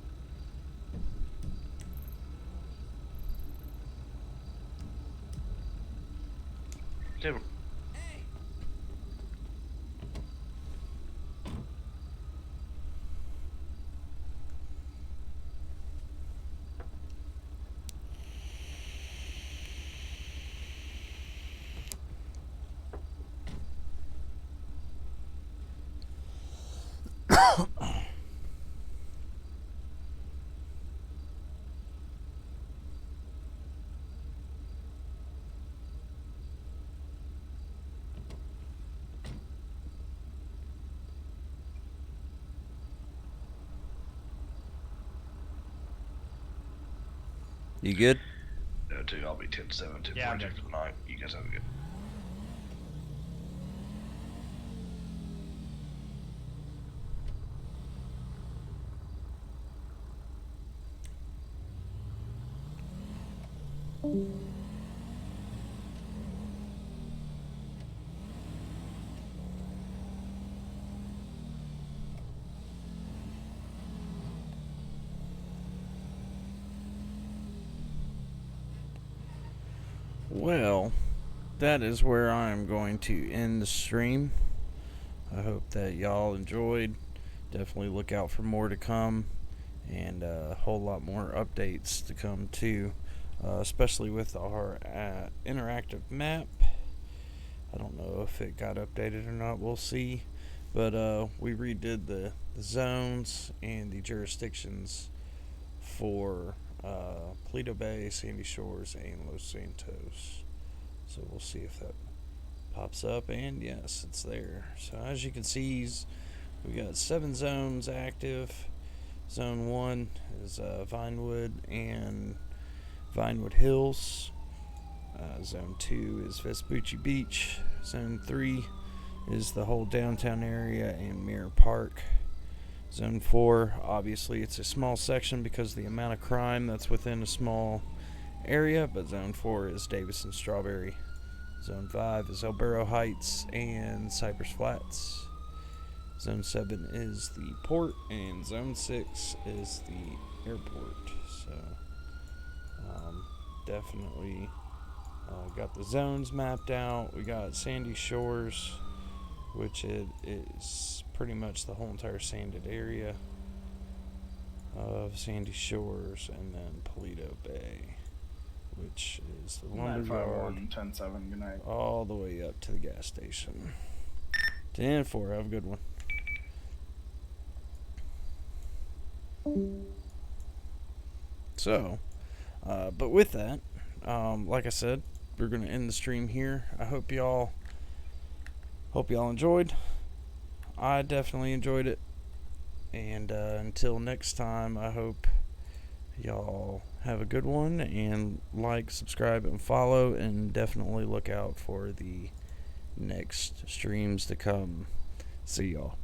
Dude,
You good?
dude, I'll be 10-7, 10
Yeah, I'm
42
good.
for the night. You guys have a good.
Well, that is where I'm going to end the stream. I hope that y'all enjoyed. Definitely look out for more to come, and a whole lot more updates to come too, especially with our interactive map. I don't know if it got updated or not, we'll see. But we redid the zones and the jurisdictions for Paleto Bay, Sandy Shores, and Los Santos. So we'll see if that pops up, and yes, it's there. So as you can see, we got 7 zones active. Zone 1 is Vinewood and Vinewood Hills. Zone 2 is Vespucci Beach. Zone 3 is the whole downtown area and Mirror Park. Zone 4, obviously it's a small section because of the amount of crime that's within a small area, but Zone 4 is Davis and Strawberry. Zone 5 is El Burro Heights and Cypress Flats. Zone 7 is the port, and Zone 6 is the airport. So, definitely got the zones mapped out. We got Sandy Shores, which it is pretty much the whole entire sanded area of Sandy Shores, and then Paleto Bay, which is the lumberyard,
951 10-7, good night.
all the way up to the gas station. 10-4, have a good one. So, but with that, like I said, we're gonna end the stream here. I hope y'all enjoyed. I definitely enjoyed it, and until next time, I hope y'all have a good one, and like, subscribe, and follow, and definitely look out for the next streams to come. See y'all.